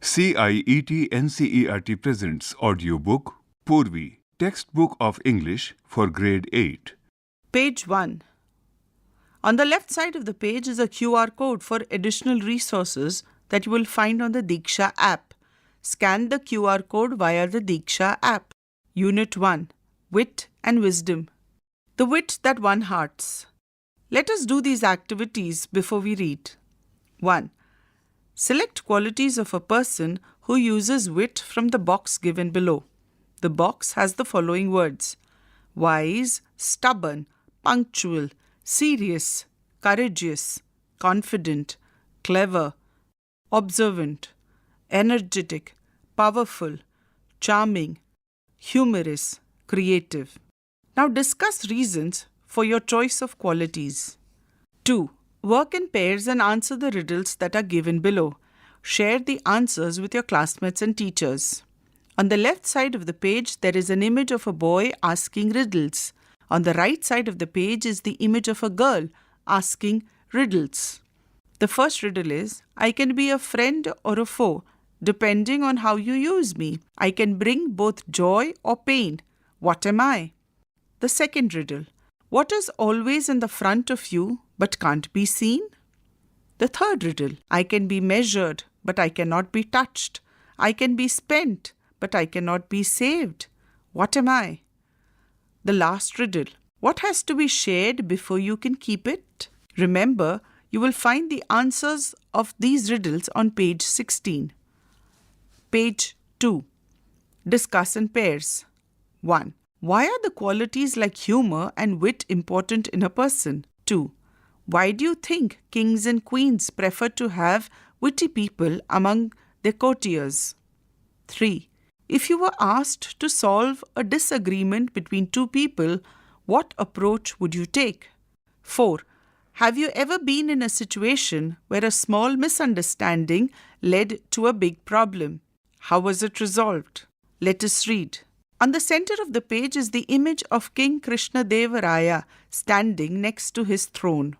CIET NCERT presents audiobook Poorvi, textbook of English for grade 8. Page 1. On the left side of the page is a QR code for additional resources that you will find on the Diksha app. Scan the QR code via the Diksha app. Unit 1. Wit and Wisdom. The wit that won hearts. Let us do these activities before we read. 1. Select qualities of a person who uses wit from the box given below. The box has the following words: wise, stubborn, punctual, serious, courageous, confident, clever, observant, energetic, powerful, charming, humorous, creative. Now discuss reasons for your choice of qualities. 2. Work in pairs and answer the riddles that are given below. Share the answers with your classmates and teachers. On the left side of the page, there is an image of a boy asking riddles. On the right side of the page is the image of a girl asking riddles. The first riddle is, I can be a friend or a foe, depending on how you use me. I can bring both joy or pain. What am I? The second riddle, what is always in the front of you but can't be seen? The third riddle, I can be measured but I cannot be touched. I can be spent but I cannot be saved. What am I? The last riddle, what has to be shared before you can keep it? Remember, you will find the answers of these riddles on page 16. Page 2. Discuss in pairs. 1. Why are the qualities like humor and wit important in a person? 2. Why do you think kings and queens prefer to have witty people among their courtiers? 3. If you were asked to solve a disagreement between two people, what approach would you take? 4. Have you ever been in a situation where a small misunderstanding led to a big problem? How was it resolved? Let us read. On the center of the page is the image of King Krishnadeva Raya standing next to his throne.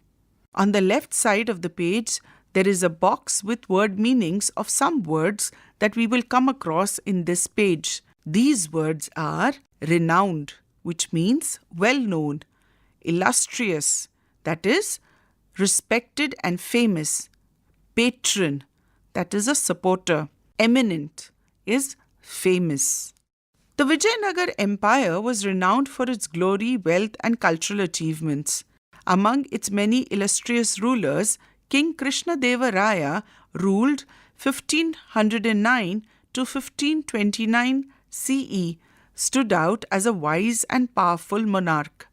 On the left side of the page, there is a box with word meanings of some words that we will come across in this page. These words are renowned, which means well-known, illustrious, that is, respected and famous, patron, that is a supporter, eminent, is famous. The Vijayanagar Empire was renowned for its glory, wealth, and cultural achievements. Among its many illustrious rulers, King Krishnadeva Raya ruled 1509 to 1529 CE, stood out as a wise and powerful monarch.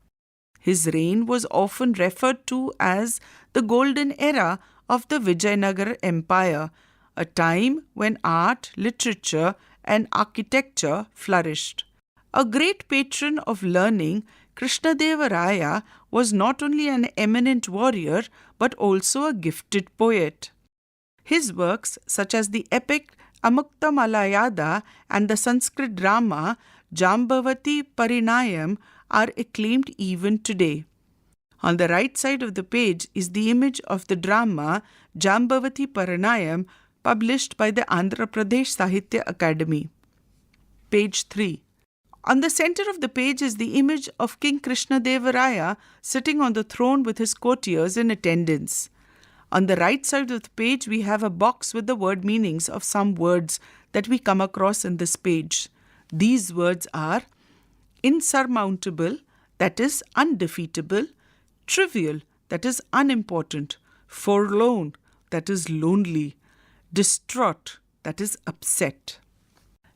His reign was often referred to as the golden era of the Vijayanagar Empire, a time when art, literature, and architecture flourished. A great patron of learning, Krishnadeva Raya was not only an eminent warrior but also a gifted poet. His works, such as the epic Amukta and the Sanskrit drama Jambavati Parinayam, are acclaimed even today. On the right side of the page is the image of the drama Jambavati Parinayam, published by the Andhra Pradesh Sahitya Academy. Page 3. On the center of the page is the image of King Krishnadeva Raya sitting on the throne with his courtiers in attendance. On the right side of the page, we have a box with the word meanings of some words that we come across in this page. These words are insurmountable, that is undefeatable, trivial, that is unimportant, forlorn, that is lonely, distraught, that is upset.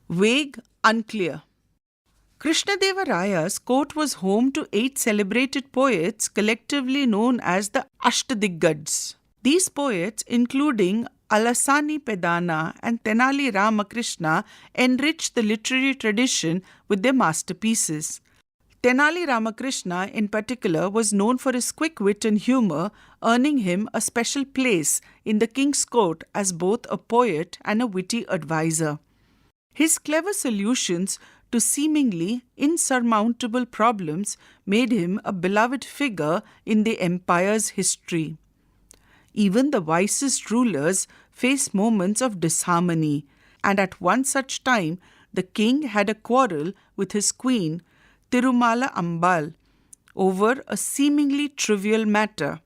Vague, unclear. Krishnadeva Raya's court was home to 8 celebrated poets collectively known as the Ashtadiggajs. These poets, including Alasani Pedana and Tenali Ramakrishna, enriched the literary tradition with their masterpieces. Tenali Ramakrishna, in particular, was known for his quick wit and humor, earning him a special place in the king's court as both a poet and a witty advisor. His clever solutions to seemingly insurmountable problems made him a beloved figure in the empire's history. Even the wisest rulers face moments of disharmony. and at one such time the king had a quarrel with his queen, Tirumala Ambal, over a seemingly trivial matter.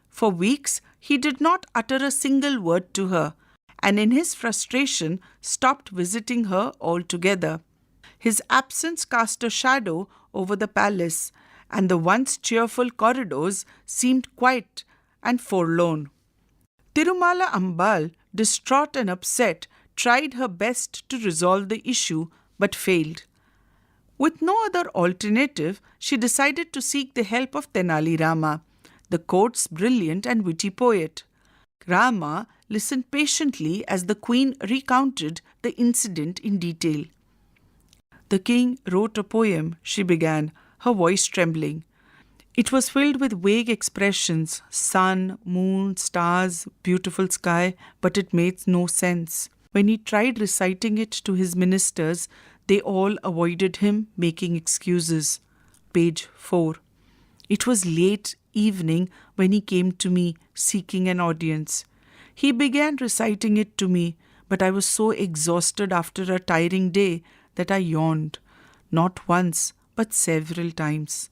For weeks he did not utter a single word to her, and in his frustration stopped visiting her altogether. His absence cast a shadow over the palace, and the once cheerful corridors seemed quiet and forlorn. Tirumala Ambal, distraught and upset, tried her best to resolve the issue but failed. With no other alternative, she decided to seek the help of Tenali Rama, the court's brilliant and witty poet. Rama listened patiently as the queen recounted the incident in detail. "The king wrote a poem," she began, her voice trembling. "It was filled with vague expressions, sun, moon, stars, beautiful sky, but it made no sense. When he tried reciting it to his ministers, they all avoided him, making excuses." Page 4. "It was late evening when he came to me, seeking an audience. He began reciting it to me, but I was so exhausted after a tiring day that I yawned, not once, but several times.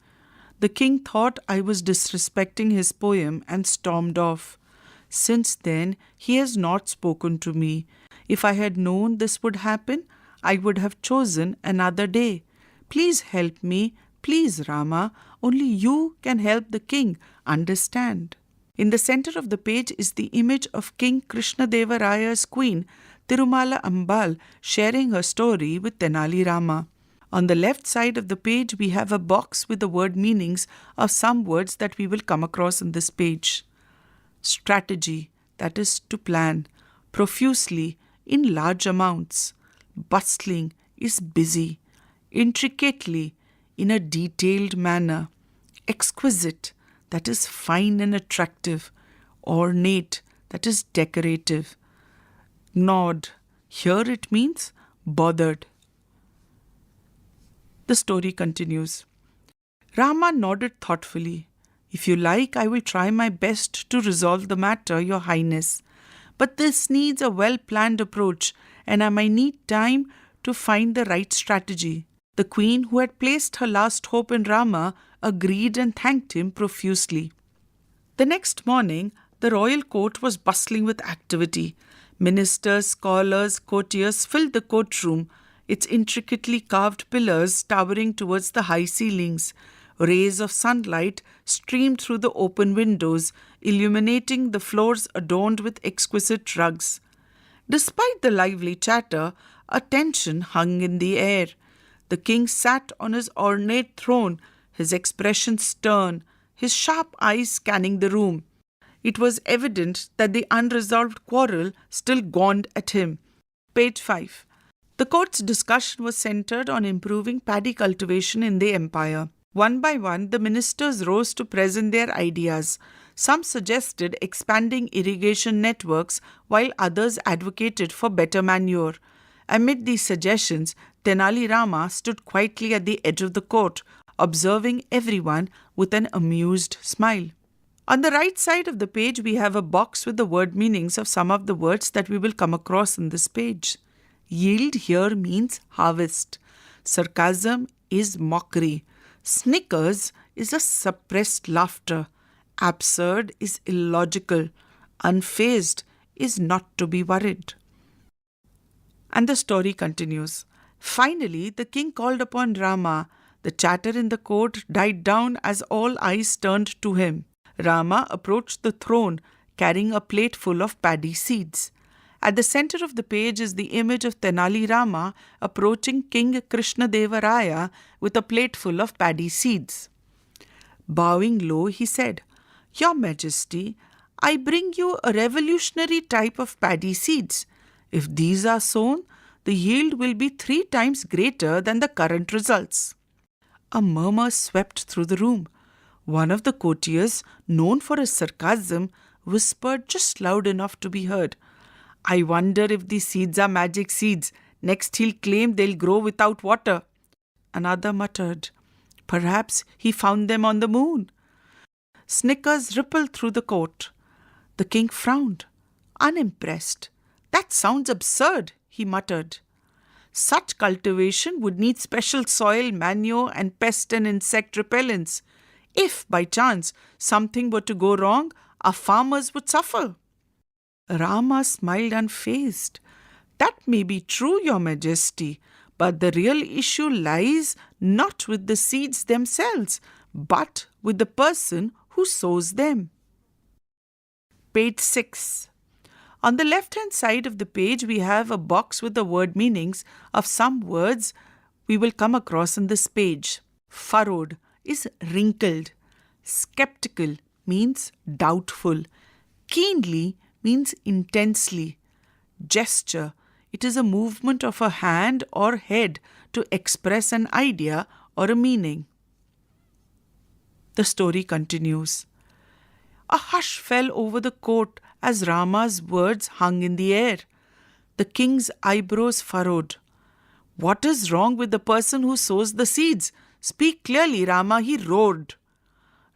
The king thought I was disrespecting his poem and stormed off. Since then, he has not spoken to me. If I had known this would happen, I would have chosen another day. Please help me, please, Rama. Only you can help the king understand." In the center of the page is the image of King Krishnadeva Raya's queen, Tirumala Ambal, sharing her story with Tenali Rama. On the left side of the page, we have a box with the word meanings of some words that we will come across in this page. Strategy, that is to plan, profusely, in large amounts. Bustling is busy, intricately, in a detailed manner. Exquisite, that is fine and attractive. Ornate, that is decorative. Gnawed, here it means bothered. The story continues. Rama nodded thoughtfully. "If you like, I will try my best to resolve the matter, Your Highness. But this needs a well-planned approach, and I might need time to find the right strategy." The queen, who had placed her last hope in Rama, agreed and thanked him profusely. The next morning, the royal court was bustling with activity. Ministers, scholars, courtiers filled the courtroom, its intricately carved pillars towering towards the high ceilings. Rays of sunlight streamed through the open windows, illuminating the floors adorned with exquisite rugs. Despite the lively chatter, a tension hung in the air. The king sat on his ornate throne, his expression stern, his sharp eyes scanning the room. It was evident that the unresolved quarrel still gnawed at him. Page 5. The court's discussion was centered on improving paddy cultivation in the empire. One by one, the ministers rose to present their ideas. Some suggested expanding irrigation networks, while others advocated for better manure. Amid these suggestions, Tenali Rama stood quietly at the edge of the court, observing everyone with an amused smile. On the right side of the page, we have a box with the word meanings of some of the words that we will come across in this page. Yield here means harvest. Sarcasm is mockery. Snickers is a suppressed laughter. Absurd is illogical. Unfazed is not to be worried. And the story continues. Finally, the king called upon Rama. The chatter in the court died down as all eyes turned to him. Rama approached the throne carrying a plate full of paddy seeds. At the center of the page is the image of Tenali Rama approaching King Krishnadeva Raya with a plate full of paddy seeds. Bowing low, he said, "Your Majesty, I bring you a revolutionary type of paddy seeds. If these are sown, the yield will be 3 times greater than the current results." A murmur swept through the room. One of the courtiers, known for his sarcasm, whispered just loud enough to be heard, "I wonder if these seeds are magic seeds. Next he'll claim they'll grow without water." Another muttered, "Perhaps he found them on the moon." Snickers rippled through the court. The king frowned, unimpressed. "That sounds absurd," he muttered. Such cultivation would need special soil, manure, and pest and insect repellents. If, by chance, something were to go wrong, our farmers would suffer. Rama smiled unfazed. That may be true, Your Majesty, but the real issue lies not with the seeds themselves, but with the person who sows them. Page 6. On the left-hand side of the page, we have a box with the word meanings of some words we will come across in this page. Furrowed is wrinkled. Skeptical means doubtful. Keenly means intensely. Gesture, it is a movement of a hand or head to express an idea or a meaning. The story continues. A hush fell over the court as Rama's words hung in the air. The king's eyebrows furrowed. What is wrong with the person who sows the seeds? Speak clearly, Rama, he roared.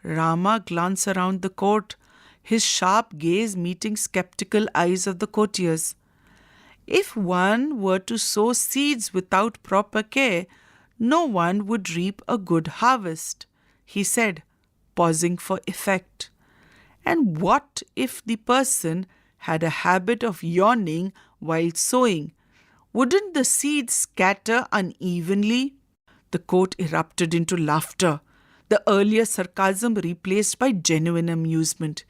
Rama glanced around the court, his sharp gaze meeting skeptical eyes of the courtiers. If one were to sow seeds without proper care, no one would reap a good harvest, he said, pausing for effect. And what if the person had a habit of yawning while sowing? Wouldn't the seeds scatter unevenly? The court erupted into laughter, the earlier sarcasm replaced by genuine amusement.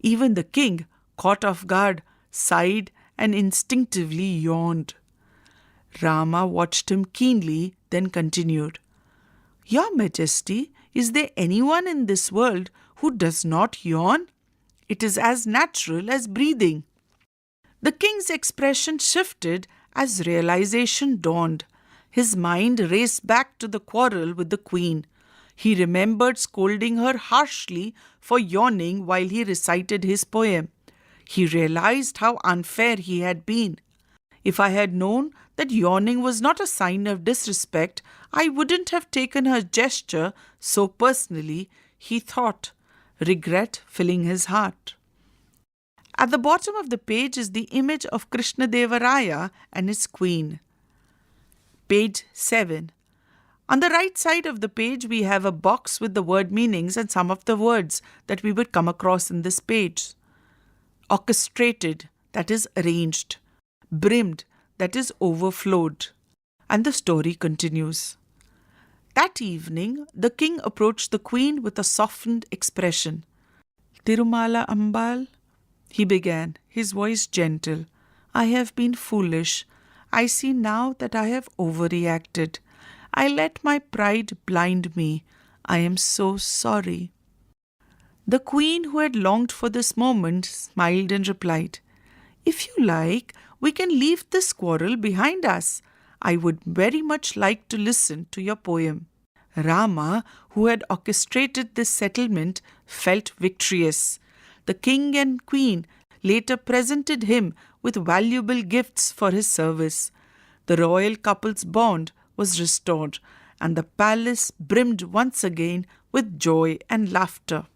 Even the king, caught off guard, sighed and instinctively yawned. Rama watched him keenly, then continued, Your Majesty, is there anyone in this world who does not yawn? It is as natural as breathing. The king's expression shifted as realization dawned. His mind raced back to the quarrel with the queen. He remembered scolding her harshly for yawning while he recited his poem. He realized how unfair he had been. If I had known that yawning was not a sign of disrespect, I wouldn't have taken her gesture so personally, he thought, regret filling his heart. At the bottom of the page is the image of Krishnadevaraya and his queen. Page 7. On the right side of the page, we have a box with the word meanings and some of the words that we would come across in this page. Orchestrated, that is arranged. Brimmed, that is overflowed. And the story continues. That evening, the king approached the queen with a softened expression. Tirumala Ambal, he began, his voice gentle. I have been foolish. I see now that I have overreacted. I let my pride blind me. I am so sorry. The queen, who had longed for this moment, smiled and replied, If you like, we can leave this quarrel behind us. I would very much like to listen to your poem. Rama, who had orchestrated this settlement, felt victorious. The king and queen later presented him with valuable gifts for his service. The royal couple's bond was restored, and the palace brimmed once again with joy and laughter.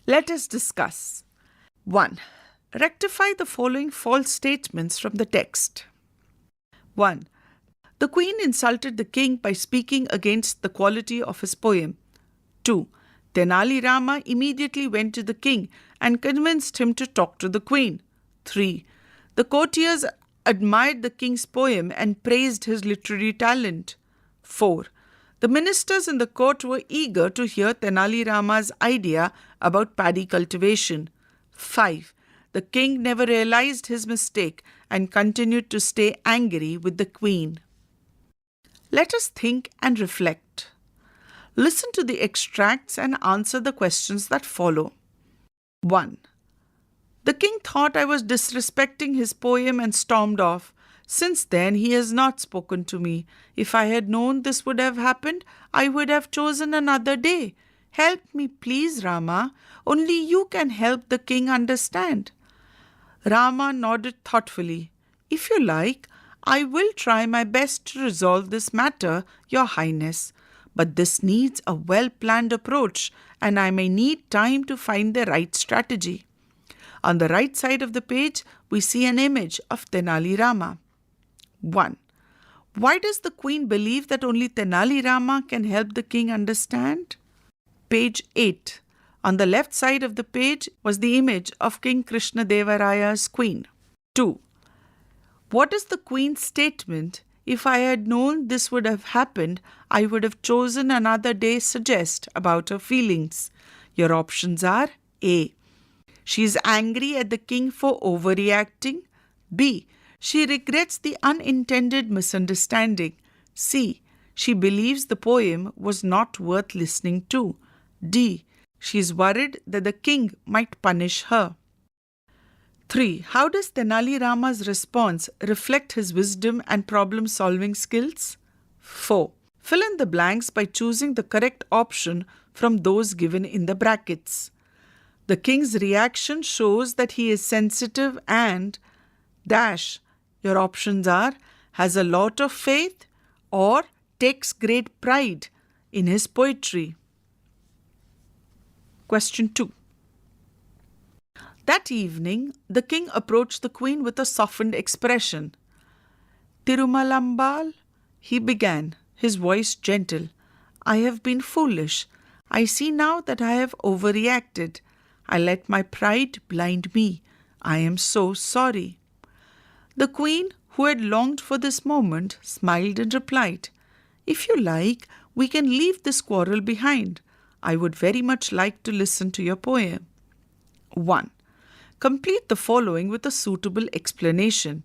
Let us discuss. 1. Rectify the following false statements from the text. 1. The queen insulted the king by speaking against the quality of his poem. 2. Tenali Rama immediately went to the king and convinced him to talk to the queen. 3. The courtiers admired the king's poem and praised his literary talent. 4. The ministers in the court were eager to hear Tenali Rama's idea about paddy cultivation. 5. The king never realized his mistake and continued to stay angry with the queen. Let us think and reflect. Listen to the extracts and answer the questions that follow. 1. The king thought I was disrespecting his poem and stormed off. Since then, he has not spoken to me. If I had known this would have happened, I would have chosen another day. Help me, please, Rama. Only you can help the king understand. Rama nodded thoughtfully. If you like, I will try my best to resolve this matter, Your Highness. But this needs a well-planned approach, and I may need time to find the right strategy. On the right side of the page, we see an image of Tenali Rama. 1. Why does the queen believe that only Tenali Rama can help the king understand? Page 8. On the left side of the page was the image of King Krishnadevaraya's queen. 2. What is the queen's statement? If I had known this would have happened, I would have chosen another day suggest about her feelings. Your options are A. She is angry at the king for overreacting. B. She regrets the unintended misunderstanding. C. She believes the poem was not worth listening to. D. She is worried that the king might punish her. 3. How does Tenali Rama's response reflect his wisdom and problem-solving skills? 4. Fill in the blanks by choosing the correct option from those given in the brackets. The king's reaction shows that he is sensitive and dash. Your options are has a lot of faith or takes great pride in his poetry. Question 2. That evening, the king approached the queen with a softened expression. Tirumalambal, he began, his voice gentle. I have been foolish. I see now that I have overreacted. I let my pride blind me. I am so sorry. The queen, who had longed for this moment, smiled and replied, If you like, we can leave this quarrel behind. I would very much like to listen to your poem. 1. Complete the following with a suitable explanation.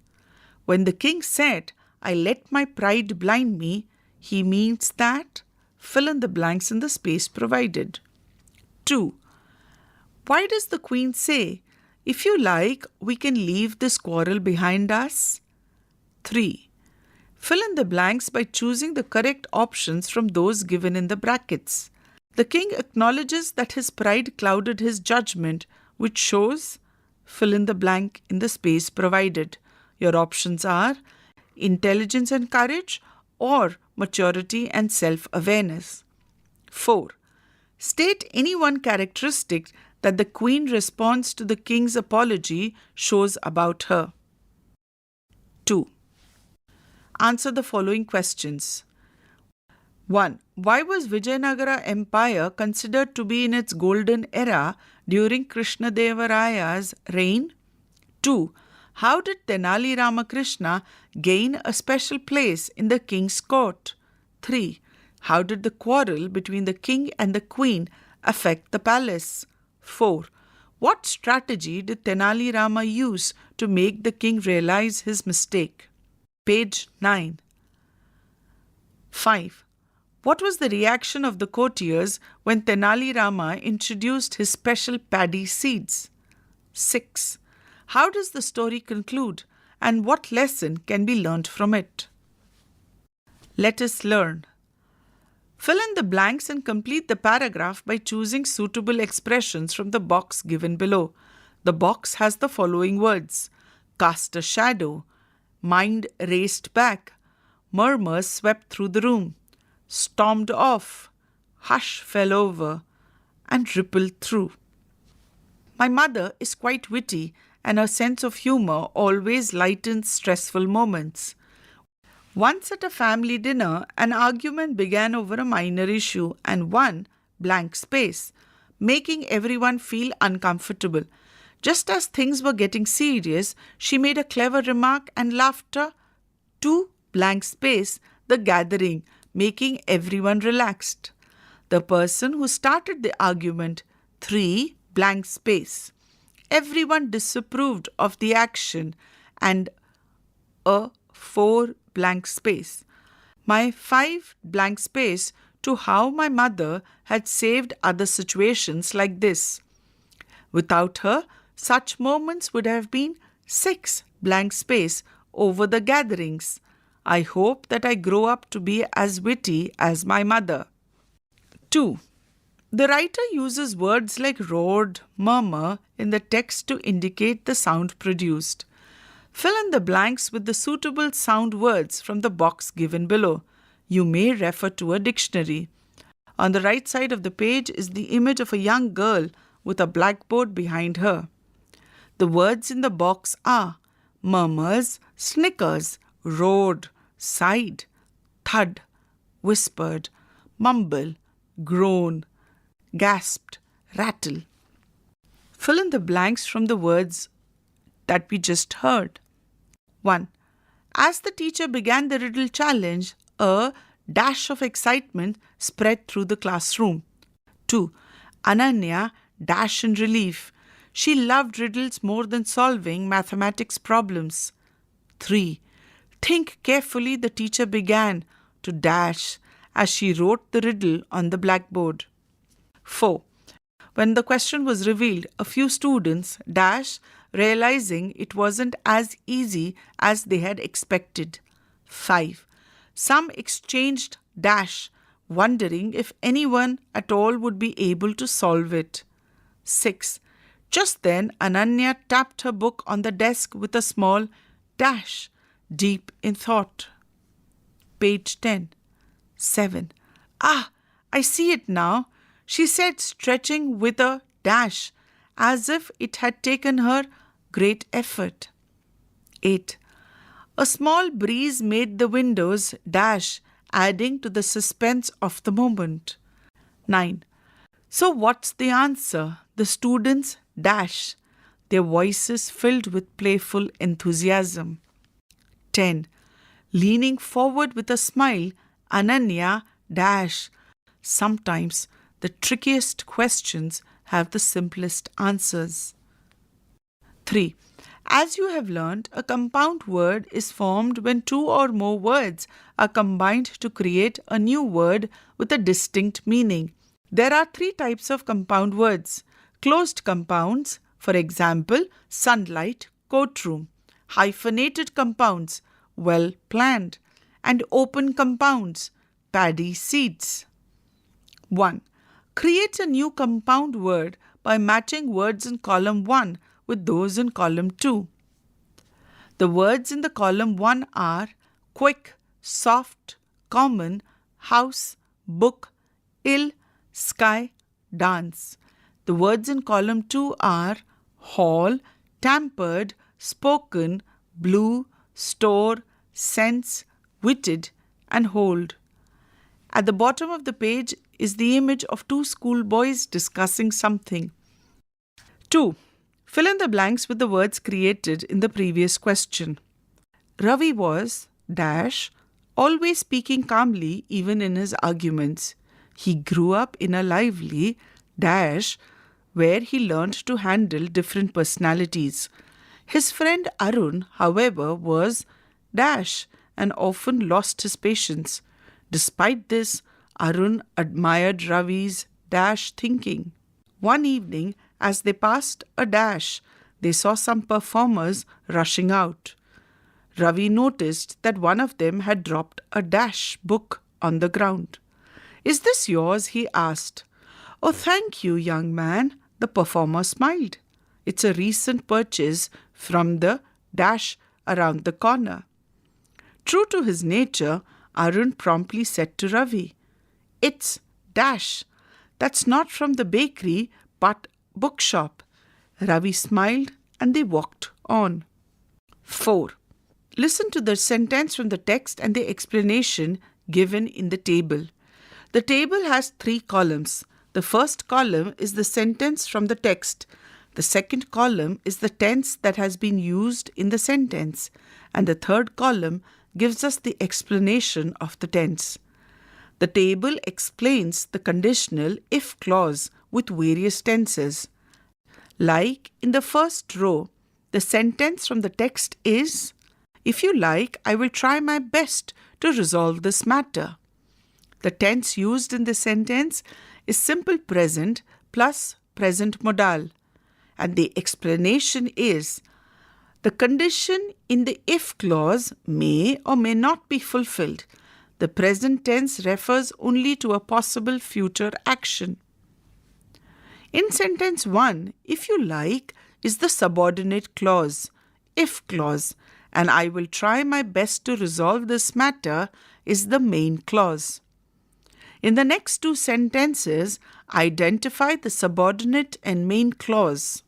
When the king said, I let my pride blind me, he means that fill in the blanks in the space provided. 2. Why does the queen say, if you like, we can leave this quarrel behind us? 3. Fill in the blanks by choosing the correct options from those given in the brackets. The king acknowledges that his pride clouded his judgment, which shows fill in the blank in the space provided. Your options are intelligence and courage or maturity and self-awareness. 4. State any one characteristic that the queen response to the king's apology shows about her. 2. Answer the following questions. 1. Why was Vijayanagara Empire considered to be in its golden era during Krishnadevaraya's reign? 2. How did Tenali Ramakrishna gain a special place in the king's court? 3. How did the quarrel between the king and the queen affect the palace? 4. What strategy did Tenali Rama use to make the king realize his mistake? Page 9. 5. What was the reaction of the courtiers when Tenali Rama introduced his special paddy seeds? 6. How does the story conclude and what lesson can be learnt from it? Let us learn. Fill in the blanks and complete the paragraph by choosing suitable expressions from the box given below. The box has the following words: cast a shadow, mind raced back, murmurs swept through the room, stormed off, hush fell over, and rippled through. My mother is quite witty, and her sense of humor always lightens stressful moments. Once at a family dinner, an argument began over a minor issue and one blank space, making everyone feel uncomfortable. Just as things were getting serious, she made a clever remark and laughter, 2 blank space, the gathering, making everyone relaxed. The person who started the argument, 3 blank space. Everyone disapproved of the action and a 4 blank space. My 5 blank space to how my mother had saved other situations like this. Without her, such moments would have been 6 blank space over the gatherings. I hope that I grow up to be as witty as my mother. 2. The writer uses words like roared, murmur in the text to indicate the sound produced. Fill in the blanks with the suitable sound words from the box given below. You may refer to a dictionary. On the right side of the page is the image of a young girl with a blackboard behind her. The words in the box are murmurs, snickers, roared, sighed, thud, whispered, mumble, groan, gasped, rattle. Fill in the blanks from the words that we just heard. 1. As the teacher began the riddle challenge, a dash of excitement spread through the classroom. 2. Ananya dashed in relief. She loved riddles more than solving mathematics problems. 3. Think carefully, the teacher began to dash as she wrote the riddle on the blackboard. 4. When the question was revealed, a few students dashed, realizing it wasn't as easy as they had expected. 5. Some exchanged dash, wondering if anyone at all would be able to solve it. 6. Just then, Ananya tapped her book on the desk with a small dash, deep in thought. Page 10. 7. Ah, I see it now, she said, stretching with a dash, as if it had taken her great effort. 8. A small breeze made the windows dash, adding to the suspense of the moment. 9. So what's the answer? The students dash, their voices filled with playful enthusiasm. 10. Leaning forward with a smile, Ananya dash. Sometimes the trickiest questions have the simplest answers. 3. As you have learned, a compound word is formed when two or more words are combined to create a new word with a distinct meaning. There are 3 types of compound words. Closed compounds, for example, sunlight, courtroom. Hyphenated compounds, well planned. And open compounds, paddy seeds. 1. Create a new compound word by matching words in column 1 with those in column 2. The words in the column 1 are quick, soft, common, house, book, ill, sky, dance. The words in column 2 are hall, tampered, spoken, blue, store, sense, witted, and hold. At the bottom of the page is the image of 2 schoolboys discussing something. 2. Fill in the blanks with the words created in the previous question. Ravi was, dash, always speaking calmly even in his arguments. He grew up in a lively, dash, where he learned to handle different personalities. His friend Arun, however, was, dash, and often lost his patience. Despite this, Arun admired Ravi's, dash, thinking. One evening, as they passed a dash, they saw some performers rushing out. Ravi noticed that one of them had dropped a dash book on the ground. "Is this yours?" he asked. "Oh, thank you, young man," the performer smiled. "It's a recent purchase from the dash around the corner." True to his nature, Arun promptly said to Ravi, "It's dash. That's not from the bakery, but bookshop." Ravi smiled and they walked on. 4. Listen to the sentence from the text and the explanation given in the table. The table has 3 columns. The first column is the sentence from the text. The second column is the tense that has been used in the sentence. And the third column gives us the explanation of the tense. The table explains the conditional if clause with various tenses. Like in the first row, the sentence from the text is, "If you like, I will try my best to resolve this matter." The tense used in the sentence is simple present plus present modal. And the explanation is, the condition in the if clause may or may not be fulfilled. The present tense refers only to a possible future action. In sentence 1, "if you like" is the subordinate clause, if clause, and "I will try my best to resolve this matter" is the main clause. In the next 2 sentences, identify the subordinate and main clause.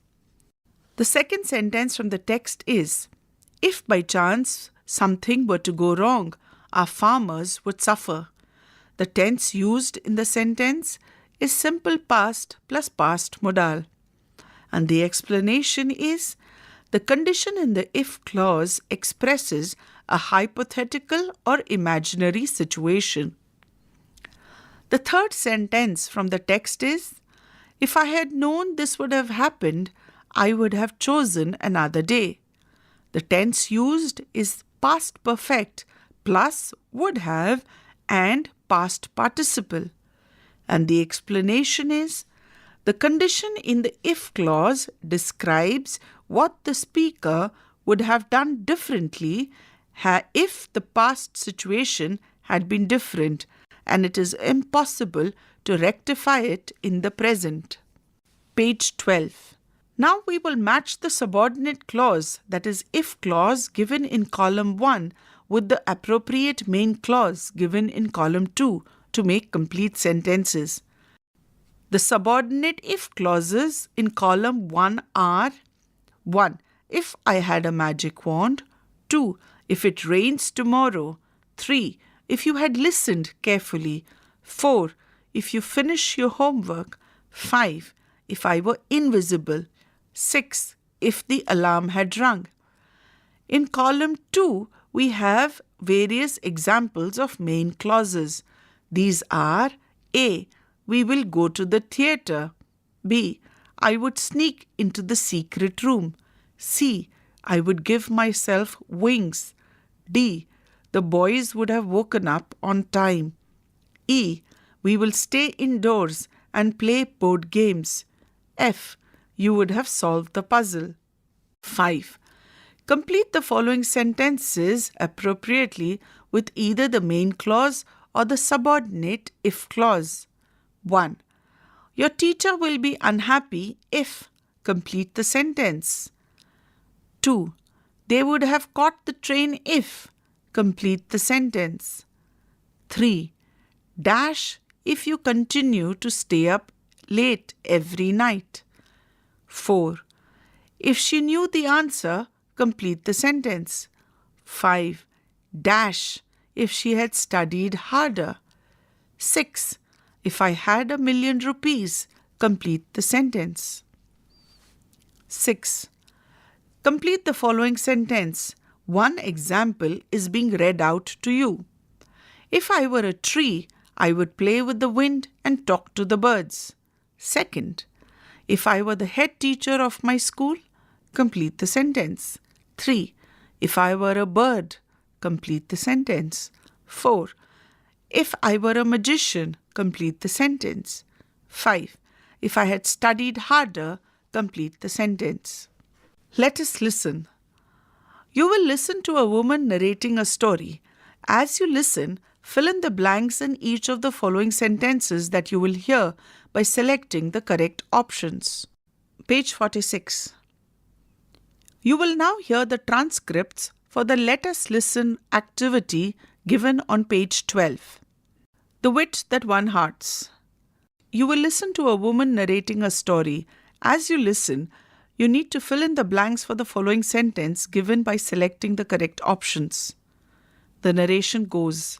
The second sentence from the text is, "If by chance something were to go wrong, our farmers would suffer. The tense used in the sentence is simple past plus past modal. And the explanation is the condition in the if clause expresses a hypothetical or imaginary situation. The third sentence from the text is, if I had known this would have happened, I would have chosen another day. The tense used is past perfect plus would have and past participle. And the explanation is, the condition in the if clause describes what the speaker would have done differently if the past situation had been different, and it is impossible to rectify it in the present. Page 12. Now we will match the subordinate clause, that is if clause, given in column 1 with the appropriate main clause given in column 2 to make complete sentences. The subordinate if clauses in column 1 are 1. If I had a magic wand. 2. If it rains tomorrow. 3. If you had listened carefully. 4. If you finish your homework. 5. If I were invisible. 6. If the alarm had rung. In column 2, we have various examples of main clauses. These are A. We will go to the theatre. B. I would sneak into the secret room. C. I would give myself wings. D. The boys would have woken up on time. E. We will stay indoors and play board games. F. You would have solved the puzzle. 5. Complete the following sentences appropriately with either the main clause or the subordinate if clause. 1. Your teacher will be unhappy if. Complete the sentence. 2. They would have caught the train if. Complete the sentence. 3. Dash if you continue to stay up late every night. 4. If she knew the answer, complete the sentence. 5. Dash if she had studied harder. 6. If I had ₹1,000,000, complete the sentence. 6. Complete the following sentence. One example is being read out to you. If I were a tree, I would play with the wind and talk to the birds. Second, if I were the head teacher of my school, complete the sentence. 3. If I were a bird, complete the sentence. 4. If I were a magician, complete the sentence. 5. If I had studied harder, complete the sentence. Let us listen. You will listen to a woman narrating a story. As you listen, fill in the blanks in each of the following sentences that you will hear by selecting the correct options. Page 46. You will now hear the transcripts for the Let Us Listen activity given on page 12. The wit that won hearts. You will listen to a woman narrating a story. As you listen, you need to fill in the blanks for the following sentence given by selecting the correct options. The narration goes,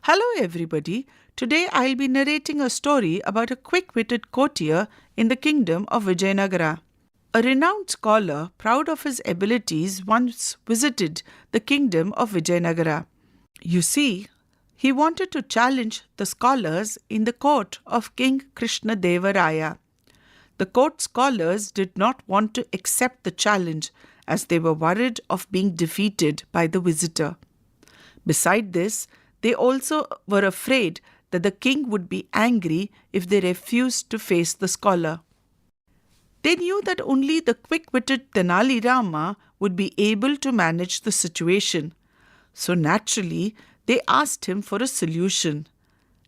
Hello everybody, today I'll be narrating a story about a quick-witted courtier in the kingdom of Vijayanagara. A renowned scholar, proud of his abilities, once visited the kingdom of Vijayanagara. You see, he wanted to challenge the scholars in the court of King Krishna Deva Raya. The court scholars did not want to accept the challenge as they were worried of being defeated by the visitor. Beside this, they also were afraid that the king would be angry if they refused to face the scholar. They knew that only the quick-witted Tenali Rama would be able to manage the situation. So naturally, they asked him for a solution.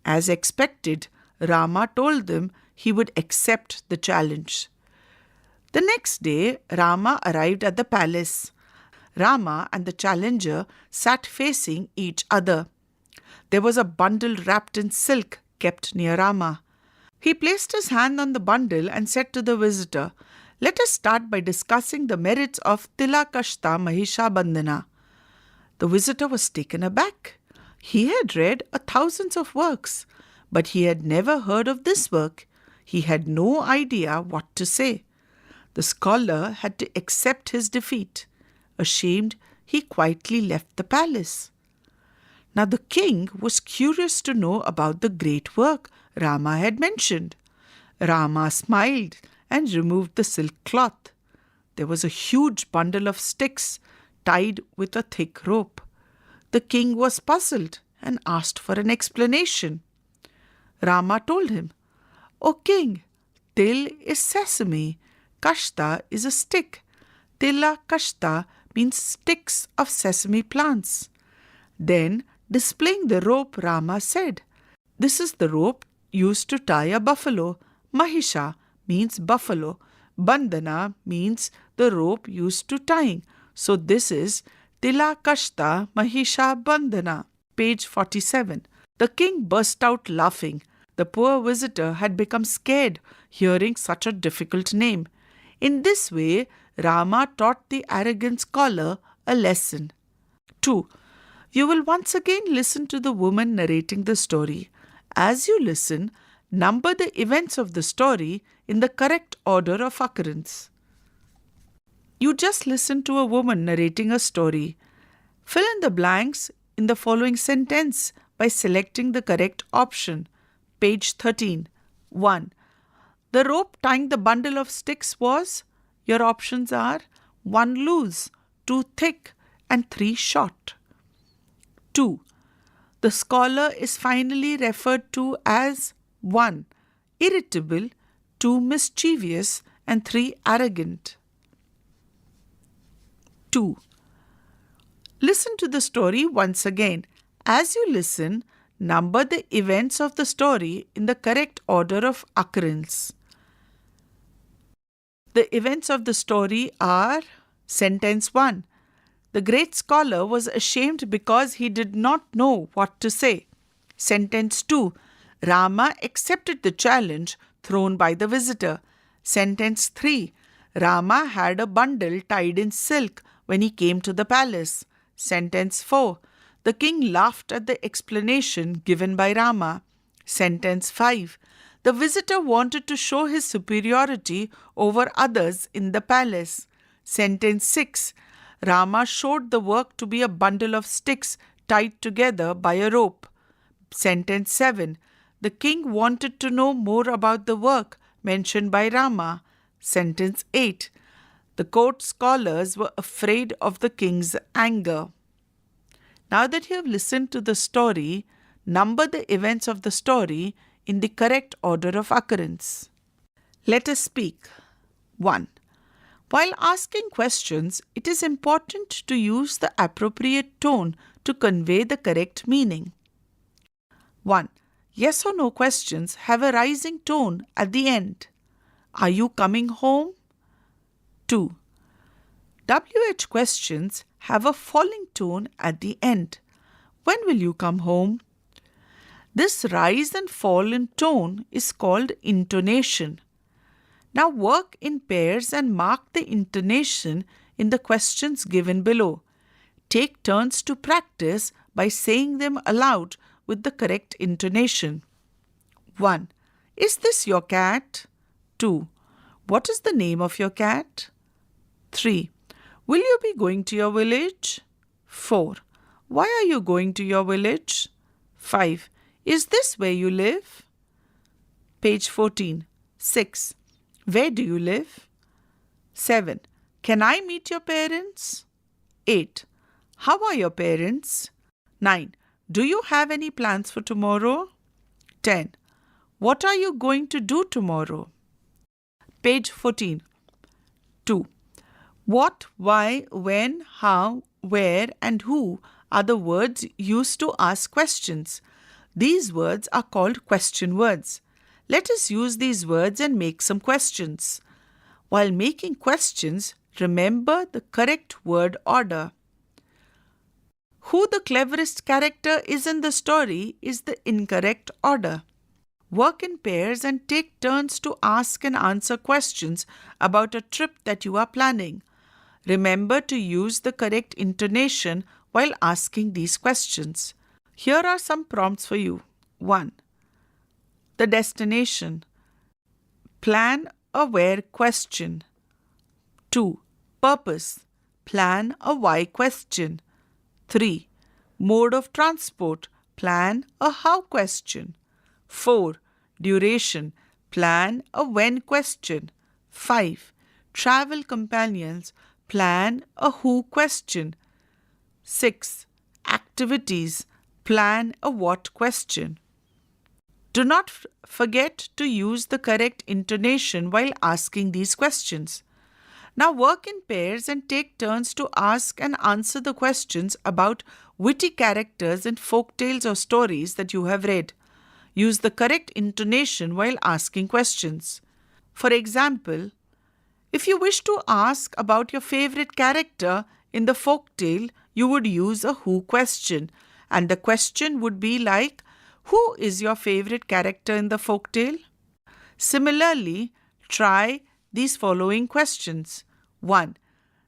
As expected, Rama told them he would accept the challenge. The next day, Rama arrived at the palace. Rama and the challenger sat facing each other. There was a bundle wrapped in silk kept near Rama. He placed his hand on the bundle and said to the visitor, Let us start by discussing the merits of Tilakashta Mahisha Bandhana. The visitor was taken aback. He had read thousands of works, but he had never heard of this work. He had no idea what to say. The scholar had to accept his defeat. Ashamed, he quietly left the palace. Now the king was curious to know about the great work Rama had mentioned. Rama smiled and removed the silk cloth. There was a huge bundle of sticks tied with a thick rope. The king was puzzled and asked for an explanation. Rama told him, "O king, til is sesame, kashta is a stick. Tila kashta means sticks of sesame plants." Then, displaying the rope, Rama said, "This is the rope used to tie a buffalo. Mahisha means buffalo. Bandhana means the rope used to tying. So this is Tila Kashta Mahisha Bandhana." Page 47. The king burst out laughing. The poor visitor had become scared hearing such a difficult name. In this way, Rama taught the arrogant scholar a lesson. 2. You will once again listen to the woman narrating the story. As you listen, number the events of the story in the correct order of occurrence. You just listened to a woman narrating a story. Fill in the blanks in the following sentence by selecting the correct option. Page 13. 1. The rope tying the bundle of sticks was? Your options are 1 loose, 2 thick, and 3 short. 2. The scholar is finally referred to as 1. Irritable, 2. Mischievous, and 3. Arrogant. 2. Listen to the story once again. As you listen, number the events of the story in the correct order of occurrence. The events of the story are: Sentence 1. The great scholar was ashamed because he did not know what to say. Sentence 2. Rama accepted the challenge thrown by the visitor. Sentence 3. Rama had a bundle tied in silk when he came to the palace. Sentence 4. The king laughed at the explanation given by Rama. Sentence 5. The visitor wanted to show his superiority over others in the palace. Sentence 6. Rama showed the work to be a bundle of sticks tied together by a rope. Sentence 7. The king wanted to know more about the work mentioned by Rama. Sentence 8. The court scholars were afraid of the king's anger. Now that you have listened to the story, number the events of the story in the correct order of occurrence. Let us speak. 1. While asking questions, it is important to use the appropriate tone to convey the correct meaning. 1. Yes or no questions have a rising tone at the end. Are you coming home? 2. WH questions have a falling tone at the end. When will you come home? This rise and fall in tone is called intonation. Now work in pairs and mark the intonation in the questions given below. Take turns to practice by saying them aloud with the correct intonation. 1. Is this your cat? 2. What is the name of your cat? 3. Will you be going to your village? 4. Why are you going to your village? 5. Is this where you live? Page 14. 6. Where do you live? 7. Can I meet your parents? 8. How are your parents? 9. Do you have any plans for tomorrow? 10. What are you going to do tomorrow? Page 14. 2. What, why, when, how, where, and who are the words used to ask questions. These words are called question words. Let us use these words and make some questions. While making questions, remember the correct word order. Who the cleverest character is in the story is the incorrect order. Work in pairs and take turns to ask and answer questions about a trip that you are planning. Remember to use the correct intonation while asking these questions. Here are some prompts for you. 1. The destination. Plan a where question. 2. Purpose. Plan a why question. 3. Mode of transport. Plan a how question. 4. Duration. Plan a when question. 5. Travel companions. Plan a who question. 6. Activities. Plan a what question. Do not forget to use the correct intonation while asking these questions. Now work in pairs and take turns to ask and answer the questions about witty characters in folk tales or stories that you have read. Use the correct intonation while asking questions. For example, if you wish to ask about your favorite character in the folk tale, you would use a who question, and the question would be like, who is your favorite character in the folk tale? Similarly, try these following questions. 1.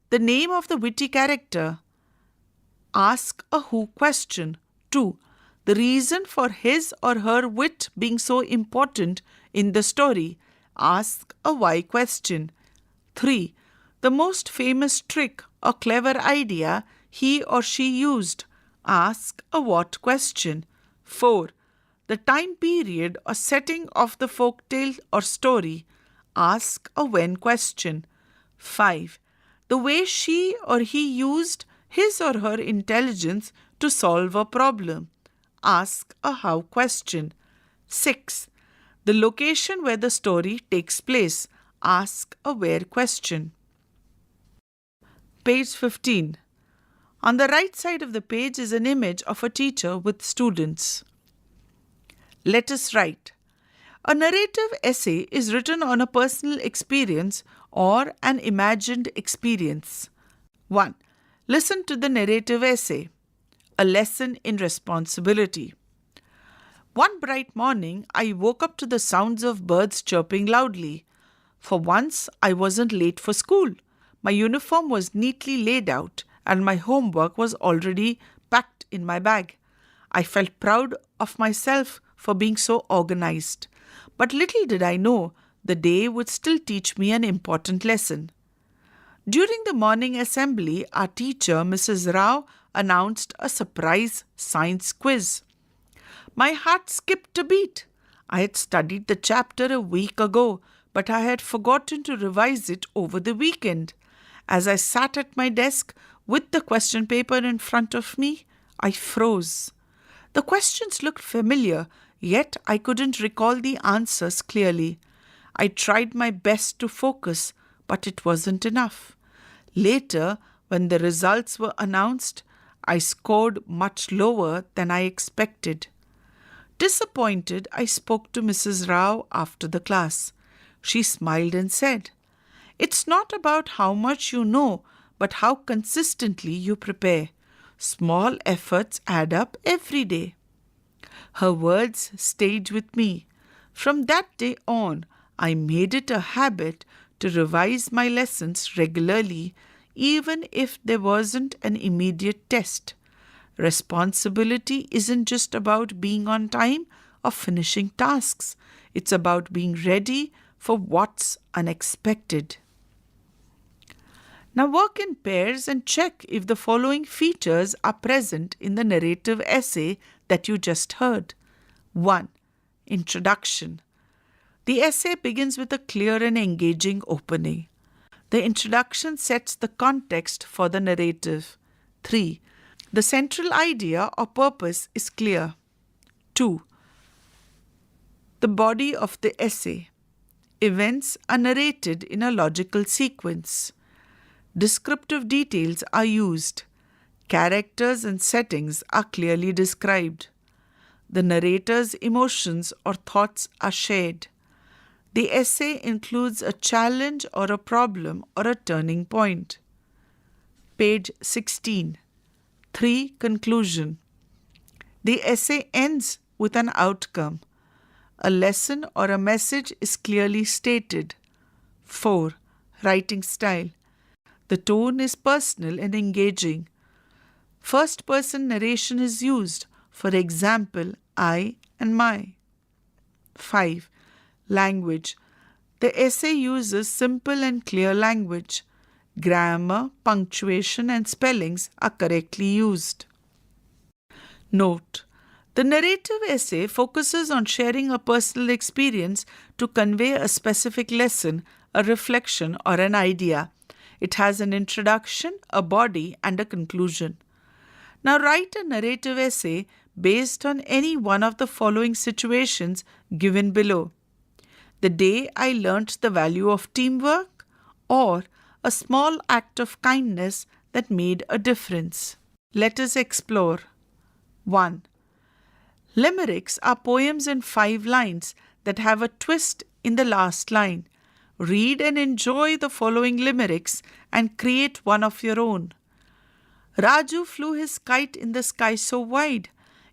The name of the witty character. Ask a who question. 2. The reason for his or her wit being so important in the story. Ask a why question. 3. The most famous trick or clever idea he or she used. Ask a what question. 4. The time period or setting of the folktale or story. Ask a when question. 5. The way she or he used his or her intelligence to solve a problem. Ask a how question. 6. The location where the story takes place. Ask a where question. Page 15. On the right side of the page is an image of a teacher with students. Let us write. A narrative essay is written on a personal experience or an imagined experience. 1. Listen to the narrative essay. A lesson in responsibility. One bright morning, I woke up to the sounds of birds chirping loudly. For once, I wasn't late for school. My uniform was neatly laid out, and my homework was already packed in my bag. I felt proud of myself for being so organized. But little did I know, the day would still teach me an important lesson. During the morning assembly, our teacher, Mrs. Rao, announced a surprise science quiz. My heart skipped a beat. I had studied the chapter a week ago, but I had forgotten to revise it over the weekend. As I sat at my desk with the question paper in front of me, I froze. The questions looked familiar, yet I couldn't recall the answers clearly. I tried my best to focus, but it wasn't enough. Later, when the results were announced, I scored much lower than I expected. Disappointed, I spoke to Mrs. Rao after the class. She smiled and said, "It's not about how much you know, but how consistently you prepare. Small efforts add up every day." Her words stayed with me. From that day on, I made it a habit to revise my lessons regularly, even if there wasn't an immediate test. Responsibility isn't just about being on time or finishing tasks. It's about being ready for what's unexpected. Now work in pairs and check if the following features are present in the narrative essay that you just heard. 1. Introduction. The essay begins with a clear and engaging opening. The introduction sets the context for the narrative. 3. The central idea or purpose is clear. 2. The body of the essay. Events are narrated in a logical sequence. Descriptive details are used. Characters and settings are clearly described. The narrator's emotions or thoughts are shared. The essay includes a challenge or a problem or a turning point. Page 16. 3. Conclusion. The essay ends with an outcome. A lesson or a message is clearly stated. 4. Writing style. The tone is personal and engaging. First person narration is used. For example, I and my. 5. Language. The essay uses simple and clear language. Grammar, punctuation, and spellings are correctly used. Note: the narrative essay focuses on sharing a personal experience to convey a specific lesson, a reflection, or an idea. It has an introduction, a body, and a conclusion. Now write a narrative essay based on any one of the following situations given below. The day I learnt the value of teamwork, or a small act of kindness that made a difference. Let us explore. 1. Limericks are poems in 5 lines that have a twist in the last line. Read and enjoy the following limericks and create one of your own. Raju flew his kite in the sky so wide,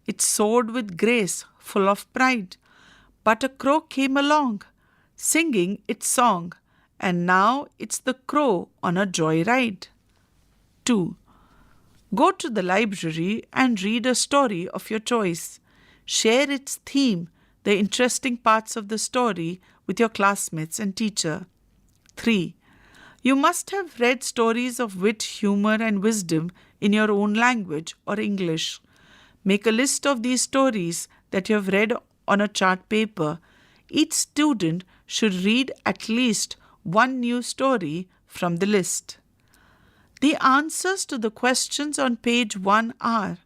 it soared with grace, full of pride. But a crow came along, singing its song, and now it's the crow on a joyride. 2. Go to the library and read a story of your choice. Share its theme, the interesting parts of the story, with your classmates and teacher. 3. You must have read stories of wit, humor, and wisdom in your own language or English. Make a list of these stories that you have read on a chart paper. Each student should read at least one new story from the list. The answers to the questions on page 1 are: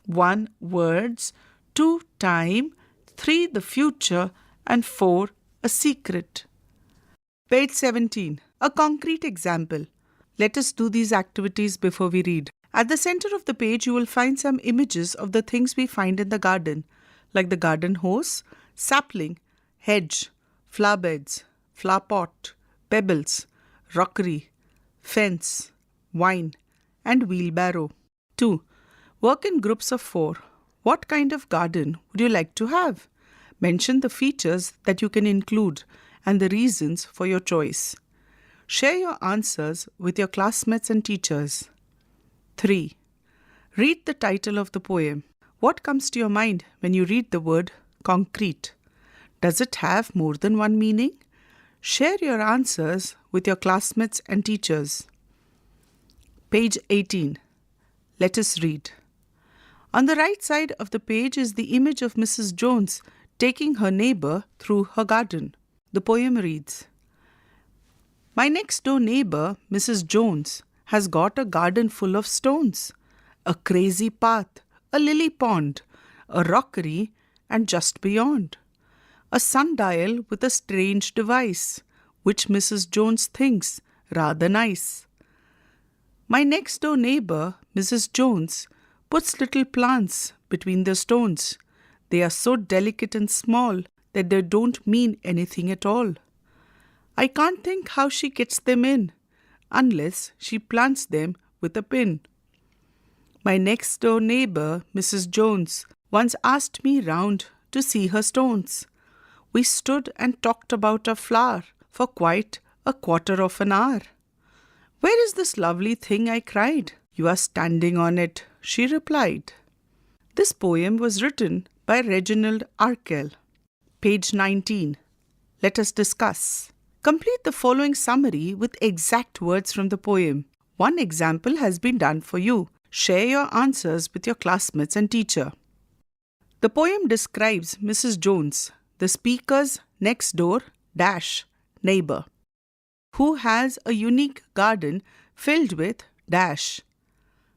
1. Words, 2. Time, 3. The future, and 4. A secret. Page 17. A concrete example. Let us do these activities before we read. At the center of the page, you will find some images of the things we find in the garden, like the garden hose, sapling, hedge, flower beds, flower pot, pebbles, rockery, fence, wine, and wheelbarrow. 2. Work in groups of 4. What kind of garden would you like to have? Mention the features that you can include and the reasons for your choice. Share your answers with your classmates and teachers. 3. Read the title of the poem. What comes to your mind when you read the word concrete? Does it have more than one meaning? Share your answers with your classmates and teachers. Page 18. Let us read. On the right side of the page is the image of Mrs. Jones taking her neighbor through her garden. The poem reads: My next door neighbor, Mrs. Jones, has got a garden full of stones, a crazy path, a lily pond, a rockery, and just beyond, a sundial with a strange device, which Mrs. Jones thinks rather nice. My next door neighbor, Mrs. Jones, puts little plants between the stones. They are so delicate and small that they don't mean anything at all. I can't think how she gets them in, unless she plants them with a pin. My next door neighbor, Mrs. Jones, once asked me round to see her stones. We stood and talked about a flower for quite a quarter of an hour. Where is this lovely thing? I cried. You are standing on it, she replied. This poem was written by Reginald Arkell. Page 19. Let us discuss. Complete the following summary with exact words from the poem. One example has been done for you. Share your answers with your classmates and teacher. The poem describes Mrs. Jones, the speaker's next door neighbor, who has a unique garden filled with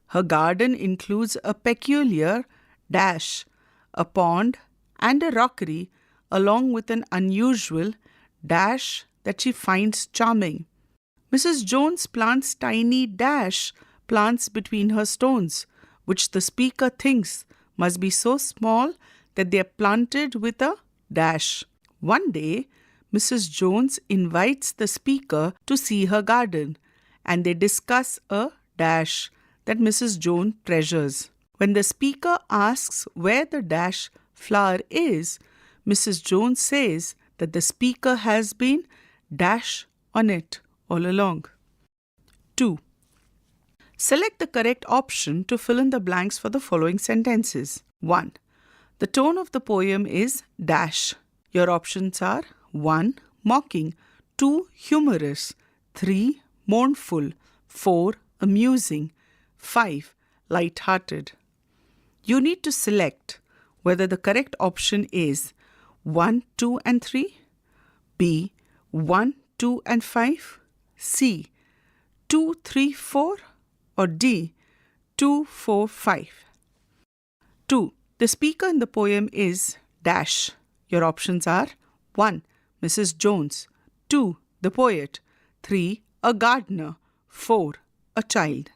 Her garden includes a peculiar a pond and a rockery, along with an unusual that she finds charming. Mrs. Jones plants tiny plants between her stones, which the speaker thinks must be so small that they are planted with a One day, Mrs. Jones invites the speaker to see her garden, and they discuss a that Mrs. Jones treasures. When the speaker asks where the flower is, Mrs. Jones says that the speaker has been on it all along. 2. Select the correct option to fill in the blanks for the following sentences. 1. The tone of the poem is dash. Your options are 1. Mocking, 2. Humorous, 3. Mournful, 4. Amusing, 5. Light-hearted. You need to select whether the correct option is 1, 2 and 3, B. 1, 2 and 5, C. 2, 3, 4 or D. 2, 4, 5. 2. The speaker in the poem is dash. Your options are 1. Mrs. Jones, 2. The poet, 3. A gardener, 4. A child.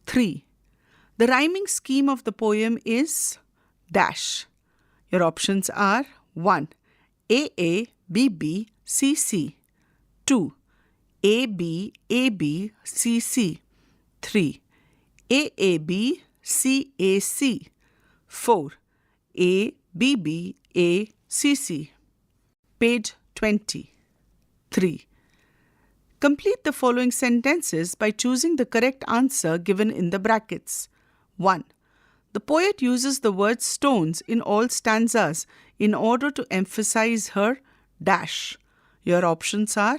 3. The rhyming scheme of the poem is dash. Your options are 1. AA, BB, CC, 2. AB, AB, CC, 3. AAB, CAC, 4. ABB, ACC. Page 20. 3. Complete the following sentences by choosing the correct answer given in the brackets. 1. The poet uses the word stones in all stanzas in order to emphasize her dash. Your options are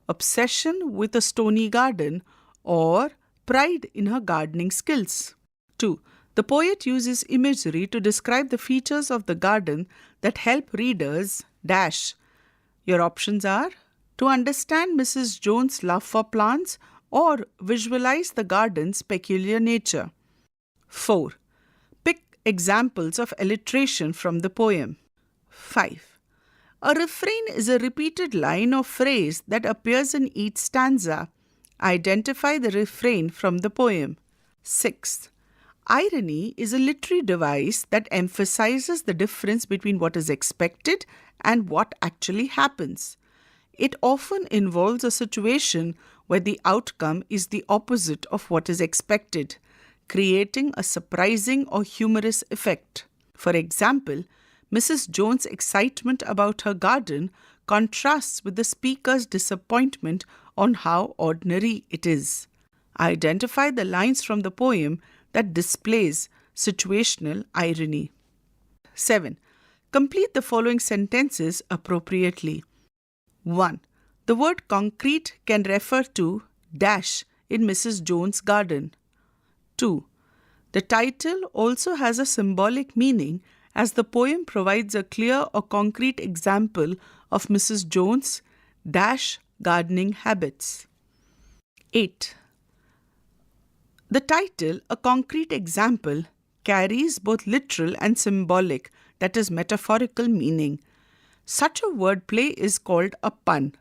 obsession with a stony garden or pride in her gardening skills. 2. The poet uses imagery to describe the features of the garden that help readers dash. Your options are to understand Mrs. Jones' love for plants or visualize the garden's peculiar nature. 4. Pick examples of alliteration from the poem. 5. A refrain is a repeated line or phrase that appears in each stanza. Identify the refrain from the poem. 6. Irony is a literary device that emphasizes the difference between what is expected and what actually happens. It often involves a situation where the outcome is the opposite of what is expected, creating a surprising or humorous effect. For example, Mrs. Jones' excitement about her garden contrasts with the speaker's disappointment on how ordinary it is. Identify the lines from the poem that displays situational irony. 7. Complete the following sentences appropriately. 1. The word concrete can refer to dash in Mrs. Jones' garden. 2. The title also has a symbolic meaning as the poem provides a clear or concrete example of Mrs. Jones' dash gardening habits. 8. The title, A Concrete Example, carries both literal and symbolic, that is metaphorical meaning. Such a wordplay is called a pun.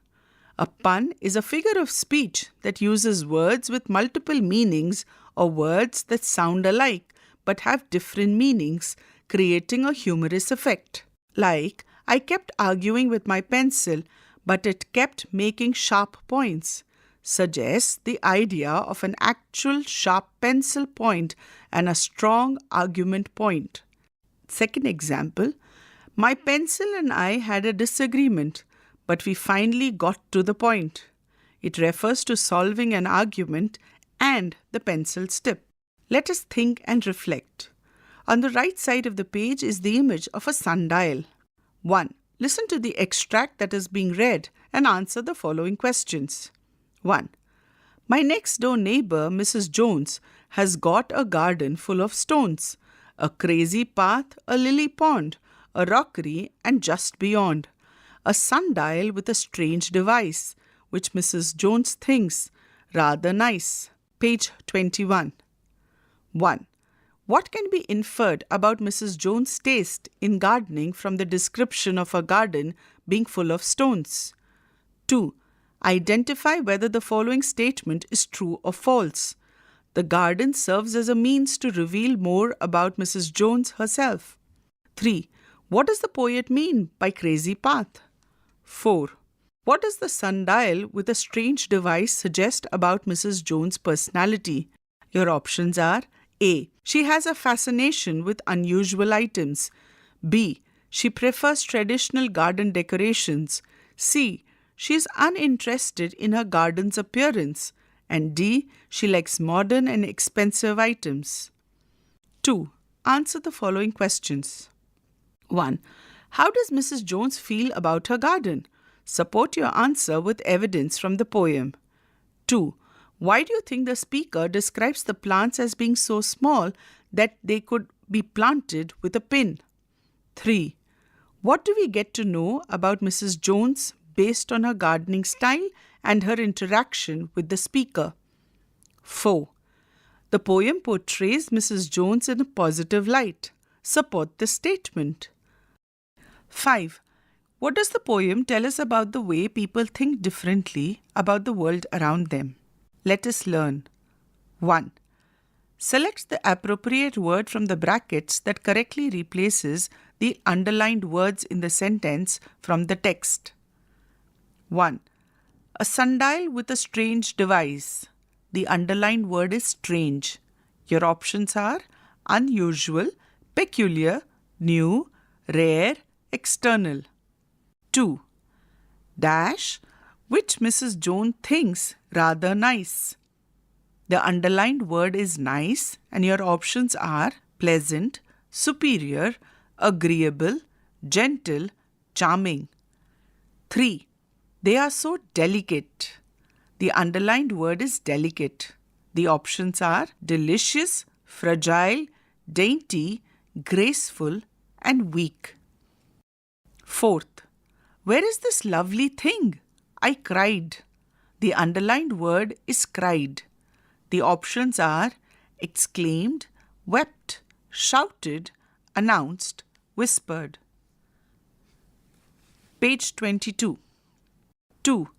A pun is a figure of speech that uses words with multiple meanings or words that sound alike but have different meanings, creating a humorous effect. Like, I kept arguing with my pencil, but it kept making sharp points, suggests the idea of an actual sharp pencil point and a strong argument point. Second example, my pencil and I had a disagreement, but we finally got to the point. It refers to solving an argument and the pencil's tip. Let us think and reflect. On the right side of the page is the image of a sundial. 1. Listen to the extract that is being read and answer the following questions. 1. My next door neighbor, Mrs. Jones, has got a garden full of stones, a crazy path, a lily pond, a rockery, and just beyond, a sundial with a strange device, which Mrs. Jones thinks rather nice. Page 21. 1. What can be inferred about Mrs. Jones' taste in gardening from the description of her garden being full of stones? 2. Identify whether the following statement is true or false. The garden serves as a means to reveal more about Mrs. Jones herself. 3. What does the poet mean by crazy path? 4. What does the sundial with a strange device suggest about Mrs. Jones' personality? Your options are A. She has a fascination with unusual items. B. She prefers traditional garden decorations. C. She is uninterested in her garden's appearance. And D. She likes modern and expensive items. 2. Answer the following questions. 1. How does Mrs. Jones feel about her garden? Support your answer with evidence from the poem. 2. Why do you think the speaker describes the plants as being so small that they could be planted with a pin? 3. What do we get to know about Mrs. Jones based on her gardening style and her interaction with the speaker? 4. The poem portrays Mrs. Jones in a positive light. Support this statement. 5. What does the poem tell us about the way people think differently about the world around them? Let us learn. 1. Select the appropriate word from the brackets that correctly replaces the underlined words in the sentence from the text. 1. A sundial with a strange device. The underlined word is strange. Your options are unusual, peculiar, new, rare, external. 2. Dash, which Mrs. Jones thinks rather nice. The underlined word is nice and your options are pleasant, superior, agreeable, gentle, charming. 3. They are so delicate. The underlined word is delicate. The options are delicious, fragile, dainty, graceful, and weak. 4th. Where is this lovely thing? I cried. The underlined word is cried. The options are exclaimed, wept, shouted, announced, whispered. Page 22. 2.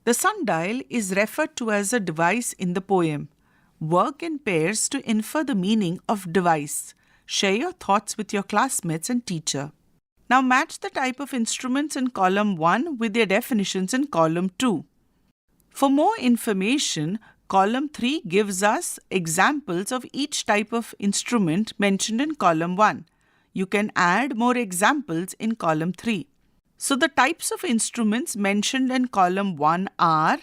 The sundial is referred to as a device in the poem. Work in pairs to infer the meaning of device. Share your thoughts with your classmates and teacher. Now match the type of instruments in column 1 with their definitions in column 2. For more information, column 3 gives us examples of each type of instrument mentioned in column 1. You can add more examples in column 3. So the types of instruments mentioned in column 1 are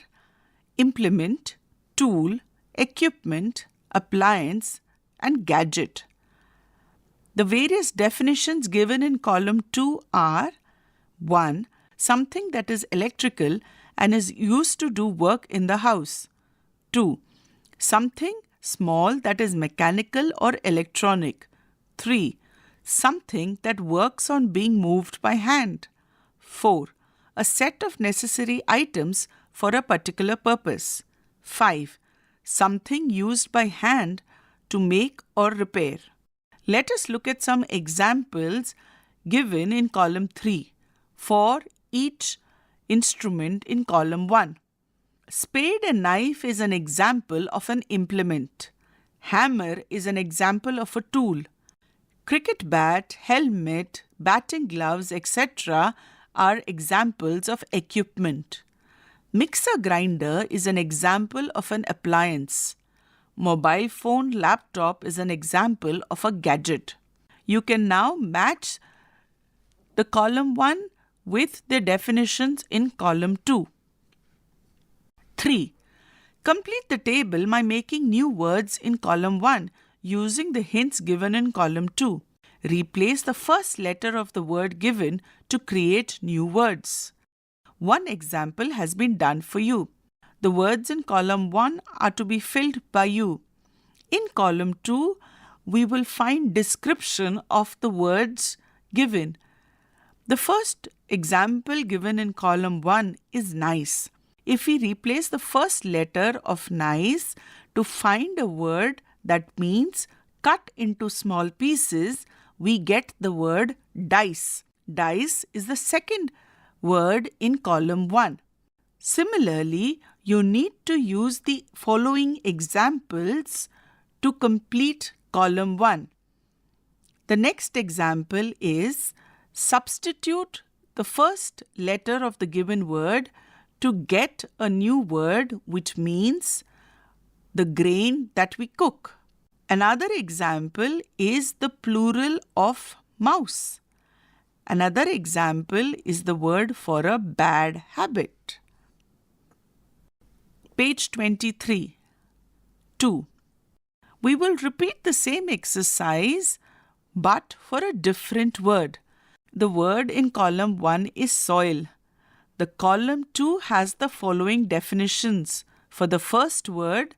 implement, tool, equipment, appliance, and gadget. The various definitions given in column 2 are 1. Something that is electrical and is used to do work in the house. 2. Something small that is mechanical or electronic. 3. Something that works on being moved by hand. 4. A set of necessary items for a particular purpose. 5. Something used by hand to make or repair. Let us look at some examples given in column 3 for each instrument in column 1. Spade and knife is an example of an implement. Hammer is an example of a tool. Cricket bat, helmet, batting gloves, etc. are examples of equipment. Mixer grinder is an example of an appliance. Mobile phone, laptop is an example of a gadget. You can now match the column 1 with the definitions in column 2. 3. Complete the table by making new words in column 1 using the hints given in column 2. Replace the first letter of the word given to create new words. One example has been done for you. The words in column 1 are to be filled by you. In column 2, we will find description of the words given. The first example given in column 1 is nice. If we replace the first letter of nice to find a word that means cut into small pieces, we get the word dice. Dice is the second word in column 1. Similarly, you need to use the following examples to complete column 1. The next example is substitute the first letter of the given word to get a new word which means the grain that we cook. Another example is the plural of mouse. Another example is the word for a bad habit. Page 23. 2. We will repeat the same exercise but for a different word. The word in column 1 is soil. The column 2 has the following definitions. For the first word,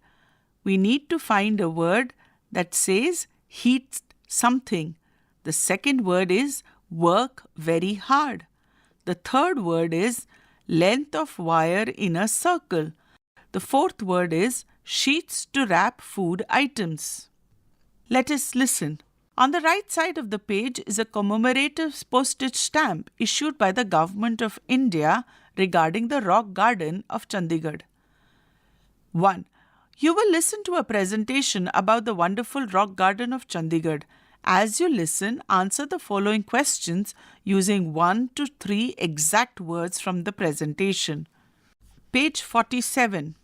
we need to find a word that says heat something. The second word is work very hard. The third word is length of wire in a circle. The fourth word is sheets to wrap food items. Let us listen. On the right side of the page is a commemorative postage stamp issued by the Government of India regarding the rock garden of Chandigarh. 1. You will listen to a presentation about the wonderful rock garden of Chandigarh. As you listen, answer the following questions using 1 to 3 exact words from the presentation. Page 47.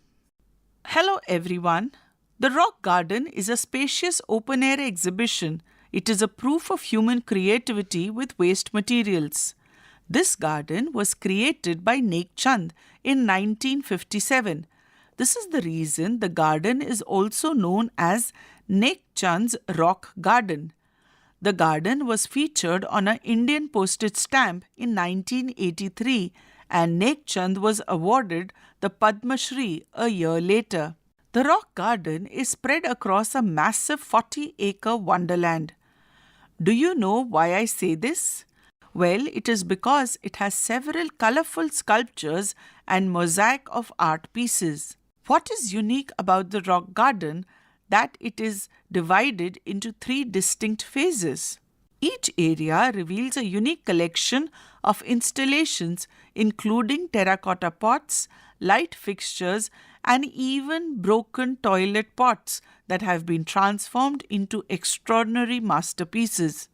Hello everyone. The Rock Garden is a spacious open-air exhibition. It is a proof of human creativity with waste materials. This garden was created by Nek Chand in 1957. This is the reason the garden is also known as Nek Chand's Rock Garden. The garden was featured on an Indian postage stamp in 1983 and Nek Chand was awarded the Padma Shri a year later. The rock garden is spread across a massive 40-acre wonderland. Do you know why I say this? Well, it is because it has several colorful sculptures and mosaic of art pieces. What is unique about the rock garden that it is divided into 3 distinct phases. Each area reveals a unique collection of installations including terracotta pots, light fixtures, and even broken toilet pots that have been transformed into extraordinary masterpieces.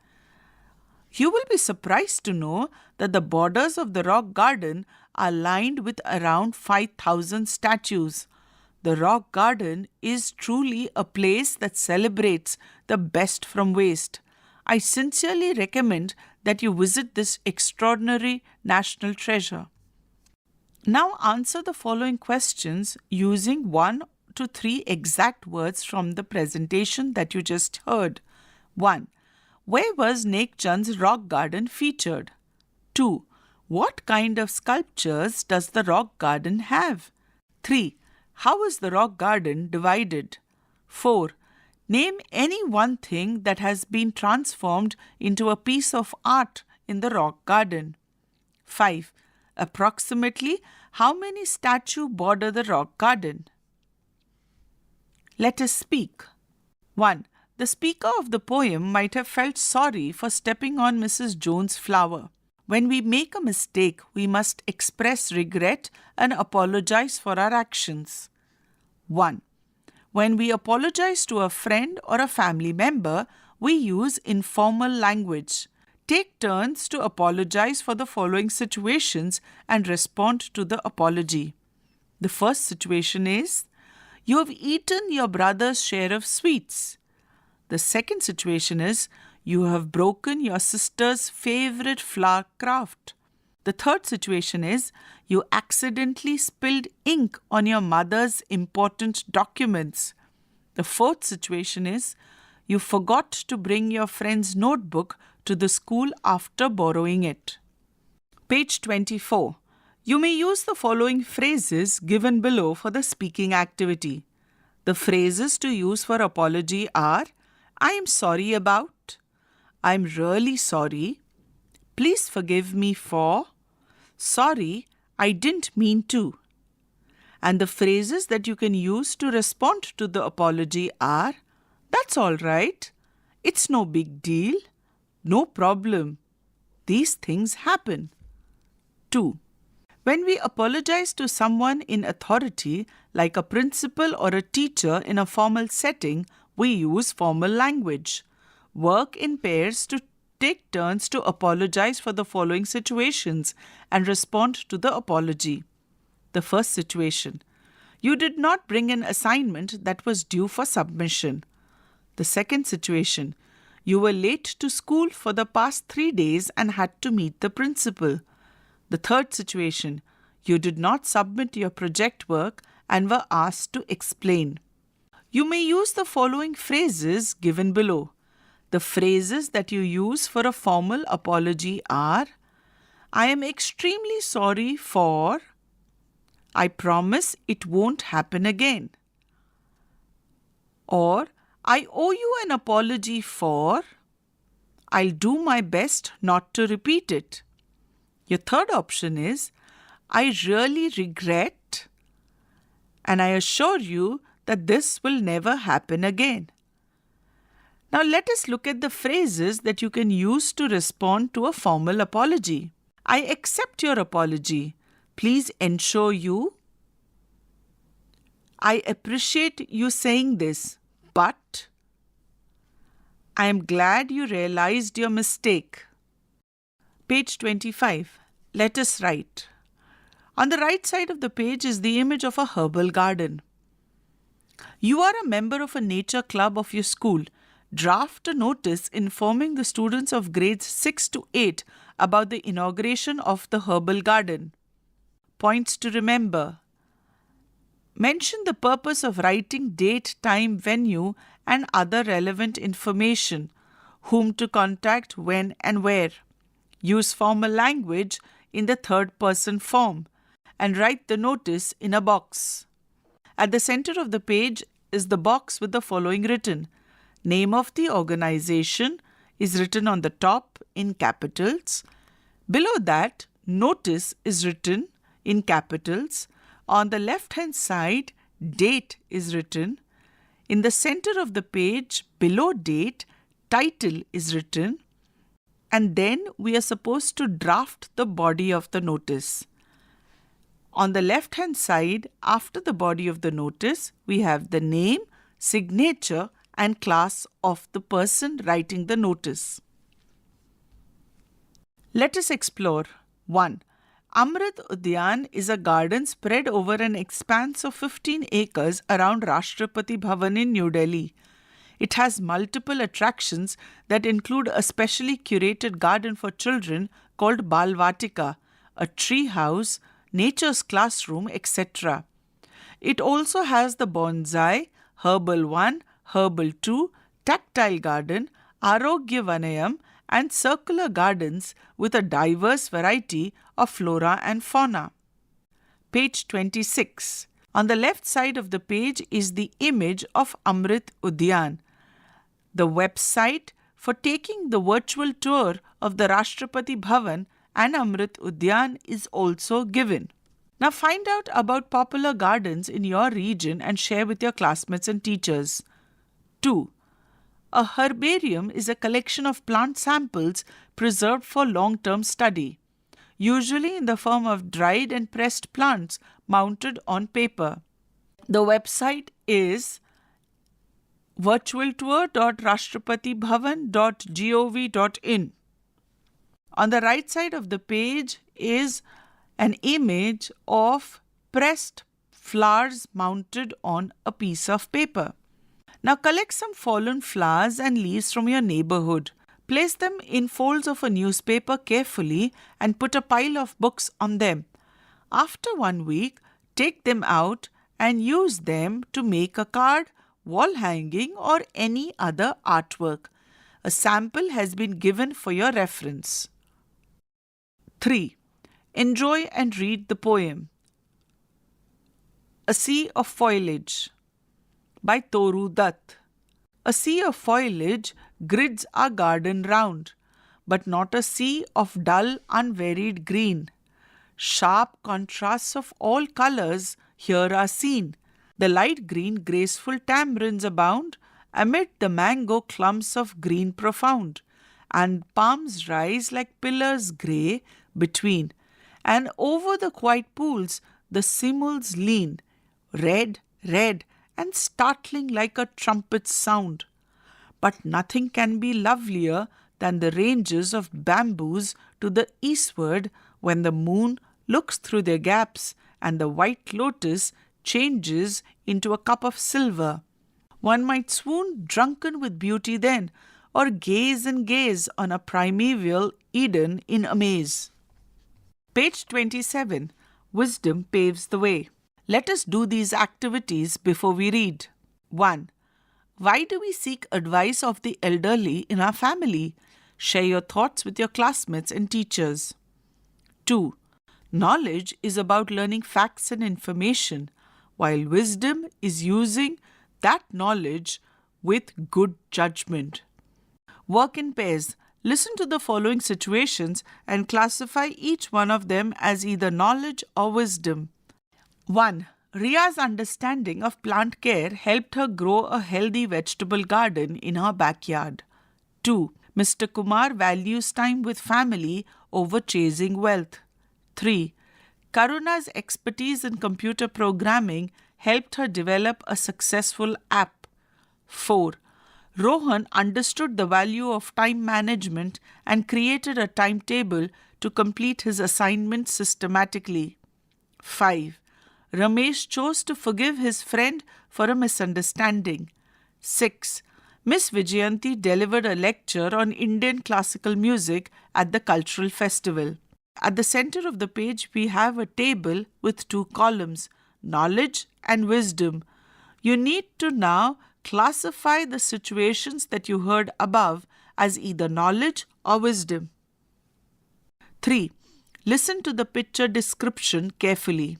You will be surprised to know that the borders of the rock garden are lined with around 5,000 statues. The rock garden is truly a place that celebrates the best from waste. I sincerely recommend that you visit this extraordinary national treasure. Now answer the following questions using 1 to 3 exact words from the presentation that you just heard. 1. Where was Nek Chand's rock garden featured? 2. What kind of sculptures does the rock garden have? 3. How is the rock garden divided? 4. Name any one thing that has been transformed into a piece of art in the rock garden. 5. Approximately how many statues border the rock garden? Let us speak. 1. The speaker of the poem might have felt sorry for stepping on Mrs. Jones' flower. When we make a mistake, we must express regret and apologize for our actions. 1. When we apologize to a friend or a family member, we use informal language. Take turns to apologize for the following situations and respond to the apology. The first situation is, you have eaten your brother's share of sweets. The second situation is, you have broken your sister's favorite flower craft. The third situation is, you accidentally spilled ink on your mother's important documents. The fourth situation is, you forgot to bring your friend's notebook to the school after borrowing it. Page 24. You may use the following phrases given below for the speaking activity. The phrases to use for apology are, I am sorry about, I am really sorry, please forgive me for, sorry, I didn't mean to. And the phrases that you can use to respond to the apology are, that's all right, it's no big deal, no problem, these things happen. 2. When we apologize to someone in authority, like a principal or a teacher in a formal setting, we use formal language. Work in pairs to take turns to apologize for the following situations and respond to the apology. The first situation. You did not bring an assignment that was due for submission. The second situation. You were late to school for the past 3 days and had to meet the principal. The third situation. You did not submit your project work and were asked to explain. You may use the following phrases given below. The phrases that you use for a formal apology are: I am extremely sorry for, I promise it won't happen again. Or, I owe you an apology for, I'll do my best not to repeat it. Your third option is, I really regret, and I assure you that this will never happen again. Now let us look at the phrases that you can use to respond to a formal apology. I accept your apology. Please ensure you. I appreciate you saying this, but I am glad you realized your mistake. Page 25. Let us write. On the right side of the page is the image of a herbal garden. You are a member of a nature club of your school. Draft a notice informing the students of grades 6 to 8 about the inauguration of the herbal garden. Points to remember. Mention the purpose of writing date, time, venue, and other relevant information, whom to contact, when and where. Use formal language in the third person form and write the notice in a box. At the center of the page is the box with the following written. Name of the organization is written on the top in capitals. Below that, notice is written in capitals. On the left-hand side, date is written. In the center of the page, below date, title is written. And then we are supposed to draft the body of the notice. On the left-hand side, after the body of the notice, we have the name, signature, and class of the person writing the notice. Let us explore. 1. Amrit Udyan is a garden spread over an expanse of 15 acres around Rashtrapati Bhavan in New Delhi. It has multiple attractions that include a specially curated garden for children called Bal Vatika, a tree house, nature's classroom, etc. It also has the bonsai, herbal 1, herbal 2, tactile garden, Arogya Vanayam, and circular gardens with a diverse variety of flora and fauna. Page 26. On the left side of the page is the image of Amrit Udyan. The website for taking the virtual tour of the Rashtrapati Bhavan and Amrit Udyan is also given. Now find out about popular gardens in your region and share with your classmates and teachers. 2. A herbarium is a collection of plant samples preserved for long-term study, usually in the form of dried and pressed plants mounted on paper. The website is virtualtour.rashtrapatibhavan.gov.in. On the right side of the page is an image of pressed flowers mounted on a piece of paper. Now collect some fallen flowers and leaves from your neighborhood. Place them in folds of a newspaper carefully and put a pile of books on them. After 1 week, take them out and use them to make a card, wall hanging, or any other artwork. A sample has been given for your reference. 3. Enjoy and read the poem. A Sea of Foliage by Toru Dutt. A sea of foliage grids our garden round, but not a sea of dull, unvaried green. Sharp contrasts of all colours here are seen. The light green, graceful tamarinds abound amid the mango clumps of green profound, and palms rise like pillars grey between, and over the quiet pools the simuls lean, red, red, and startling like a trumpet's sound. But nothing can be lovelier than the ranges of bamboos to the eastward when the moon looks through their gaps and the white lotus changes into a cup of silver. One might swoon drunken with beauty then, or gaze and gaze on a primeval Eden in amaze. Page 27. Wisdom paves the way. Let us do these activities before we read. 1. Why do we seek advice of the elderly in our family? Share your thoughts with your classmates and teachers. 2. Knowledge is about learning facts and information, while wisdom is using that knowledge with good judgment. Work in pairs. Listen to the following situations and classify each one of them as either knowledge or wisdom. 1. Ria's understanding of plant care helped her grow a healthy vegetable garden in her backyard. 2. Mr. Kumar values time with family over chasing wealth. 3. Karuna's expertise in computer programming helped her develop a successful app. 4. Rohan understood the value of time management and created a timetable to complete his assignments systematically. 5. Ramesh chose to forgive his friend for a misunderstanding. 6. Miss Vijayanti delivered a lecture on Indian classical music at the cultural festival. At the center of the page, we have a table with 2 columns, knowledge and wisdom. You need to now classify the situations that you heard above as either knowledge or wisdom. 3. Listen to the picture description carefully.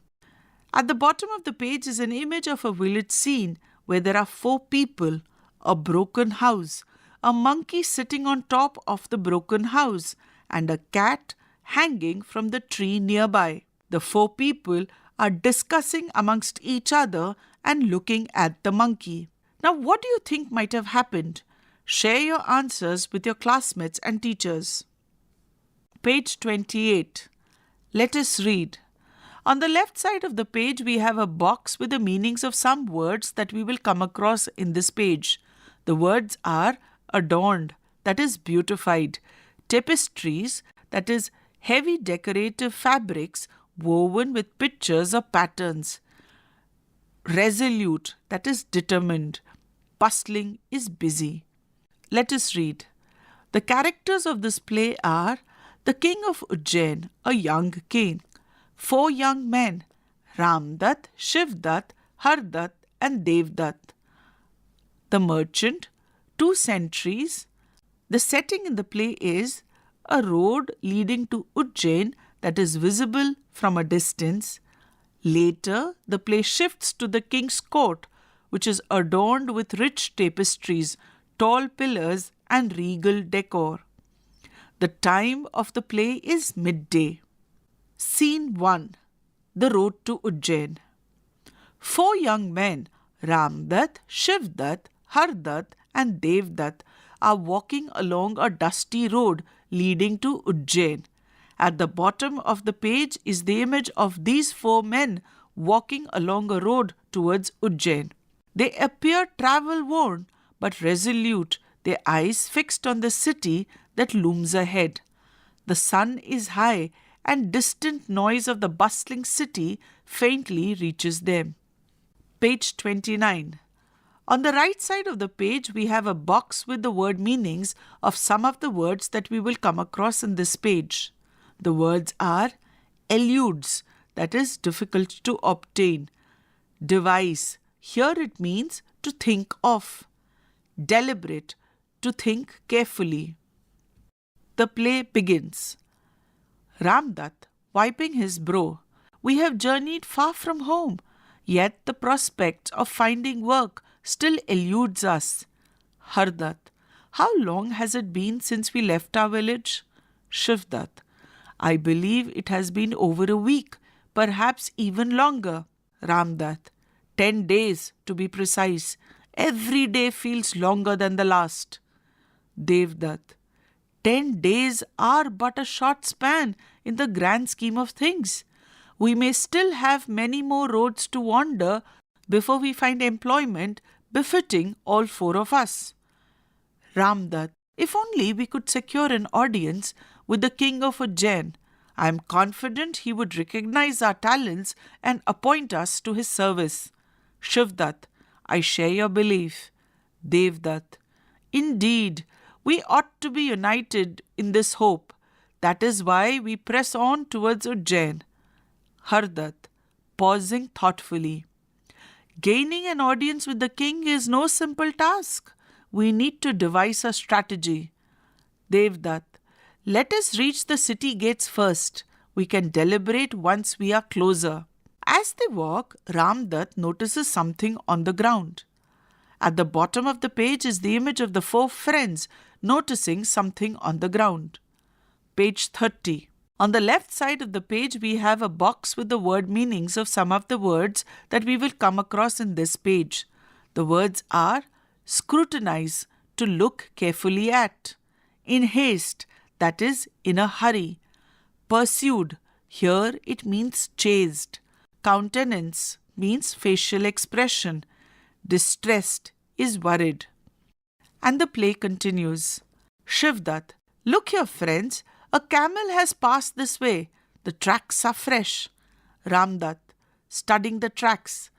At the bottom of the page is an image of a village scene where there are 4 people, a broken house, a monkey sitting on top of the broken house, and a cat hanging from the tree nearby. The 4 people are discussing amongst each other and looking at the monkey. Now, what do you think might have happened? Share your answers with your classmates and teachers. Page 28. Let us read. On the left side of the page, we have a box with the meanings of some words that we will come across in this page. The words are adorned, that is beautified, tapestries, that is heavy decorative fabrics woven with pictures or patterns, resolute, that is determined, bustling is busy. Let us read. The characters of this play are the king of Ujjain, a young king, 4 young men, Ramdutt, Shivdutt, Hardutt and Devdutt. The merchant, 2 sentries. The setting in the play is a road leading to Ujjain that is visible from a distance. Later, the play shifts to the king's court, which is adorned with rich tapestries, tall pillars and regal decor. The time of the play is midday. Scene 1. The road to Ujjain. 4 young men, Ramdutt, Shivdutt, Hardutt and Devdutt, are walking along a dusty road leading to Ujjain. At the bottom of the page is the image of these 4 men walking along a road towards Ujjain. They appear travel-worn but resolute, their eyes fixed on the city that looms ahead. The sun is high and distant noise of the bustling city faintly reaches them. Page 29. On the right side of the page, we have a box with the word meanings of some of the words that we will come across in this page. The words are eludes, that is difficult to obtain. Devise, here it means to think of. Deliberate, to think carefully. The play begins. Ramdutt, wiping his brow. We have journeyed far from home, yet the prospect of finding work still eludes us. Hardutt, how long has it been since we left our village? Shivdutt, I believe it has been over a week, perhaps even longer. Ramdutt, 10 days to be precise. Every day feels longer than the last. Devdutt, 10 days are but a short span in the grand scheme of things. We may still have many more roads to wander before we find employment befitting all 4 of us. Ramdutt, if only we could secure an audience with the king of Ujjain. I am confident he would recognize our talents and appoint us to his service. Shivdutt, I share your belief. Devdutt, indeed, we ought to be united in this hope. That is why we press on towards Ujjain. Hardutt, pausing thoughtfully. Gaining an audience with the king is no simple task. We need to devise a strategy. Devdutt, let us reach the city gates first. We can deliberate once we are closer. As they walk, Ramdutt notices something on the ground. At the bottom of the page is the image of the four friends noticing something on the ground. Page 30. On the left side of the page, we have a box with the word meanings of some of the words that we will come across in this page. The words are scrutinize, to look carefully at; in haste, that is, in a hurry; pursued, here it means chased; countenance means facial expression; distressed is worried. And the play continues. Shivdutt, look here, friends, a camel has passed this way. The tracks are fresh. Ramdutt, studying the tracks.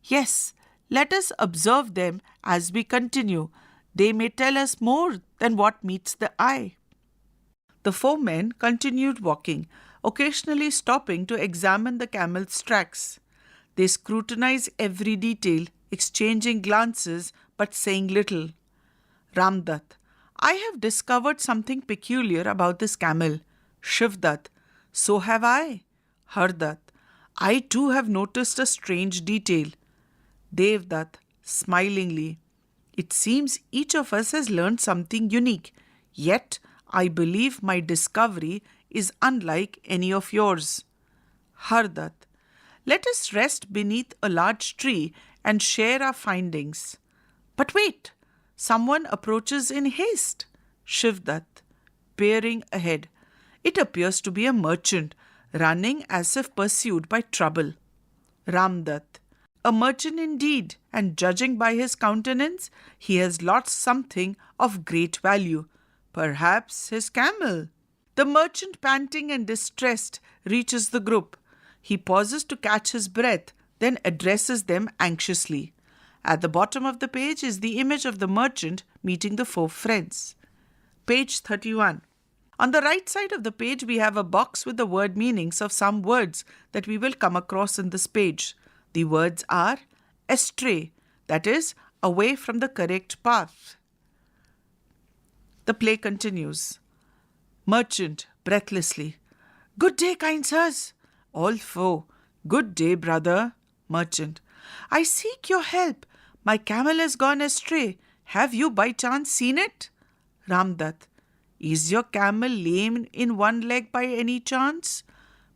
Yes, let us observe them as we continue. They may tell us more than what meets the eye. The four men continued walking, occasionally stopping to examine the camel's tracks. They scrutinized every detail, exchanging glances but saying little. Ramdutt, I have discovered something peculiar about this camel. Shivdutt, so have I. Hardutt, I too have noticed a strange detail. Devdutt, smilingly, it seems each of us has learned something unique, yet I believe my discovery is unlike any of yours. Hardutt, let us rest beneath a large tree and share our findings. But wait! Someone approaches in haste. Shivdutt, peering ahead. It appears to be a merchant, running as if pursued by trouble. Ramdutt, a merchant indeed, and judging by his countenance, he has lost something of great value. Perhaps his camel. The merchant, panting and distressed, reaches the group. He pauses to catch his breath, then addresses them anxiously. At the bottom of the page is the image of the merchant meeting the four friends. Page 31. On the right side of the page, we have a box with the word meanings of some words that we will come across in this page. The words are astray, that is, away from the correct path. The play continues. Merchant, breathlessly. Good day, kind sirs. All four. Good day, brother. Merchant. I seek your help. My camel has gone astray. Have you by chance seen it? Ramdutt. Is your camel lame in one leg by any chance?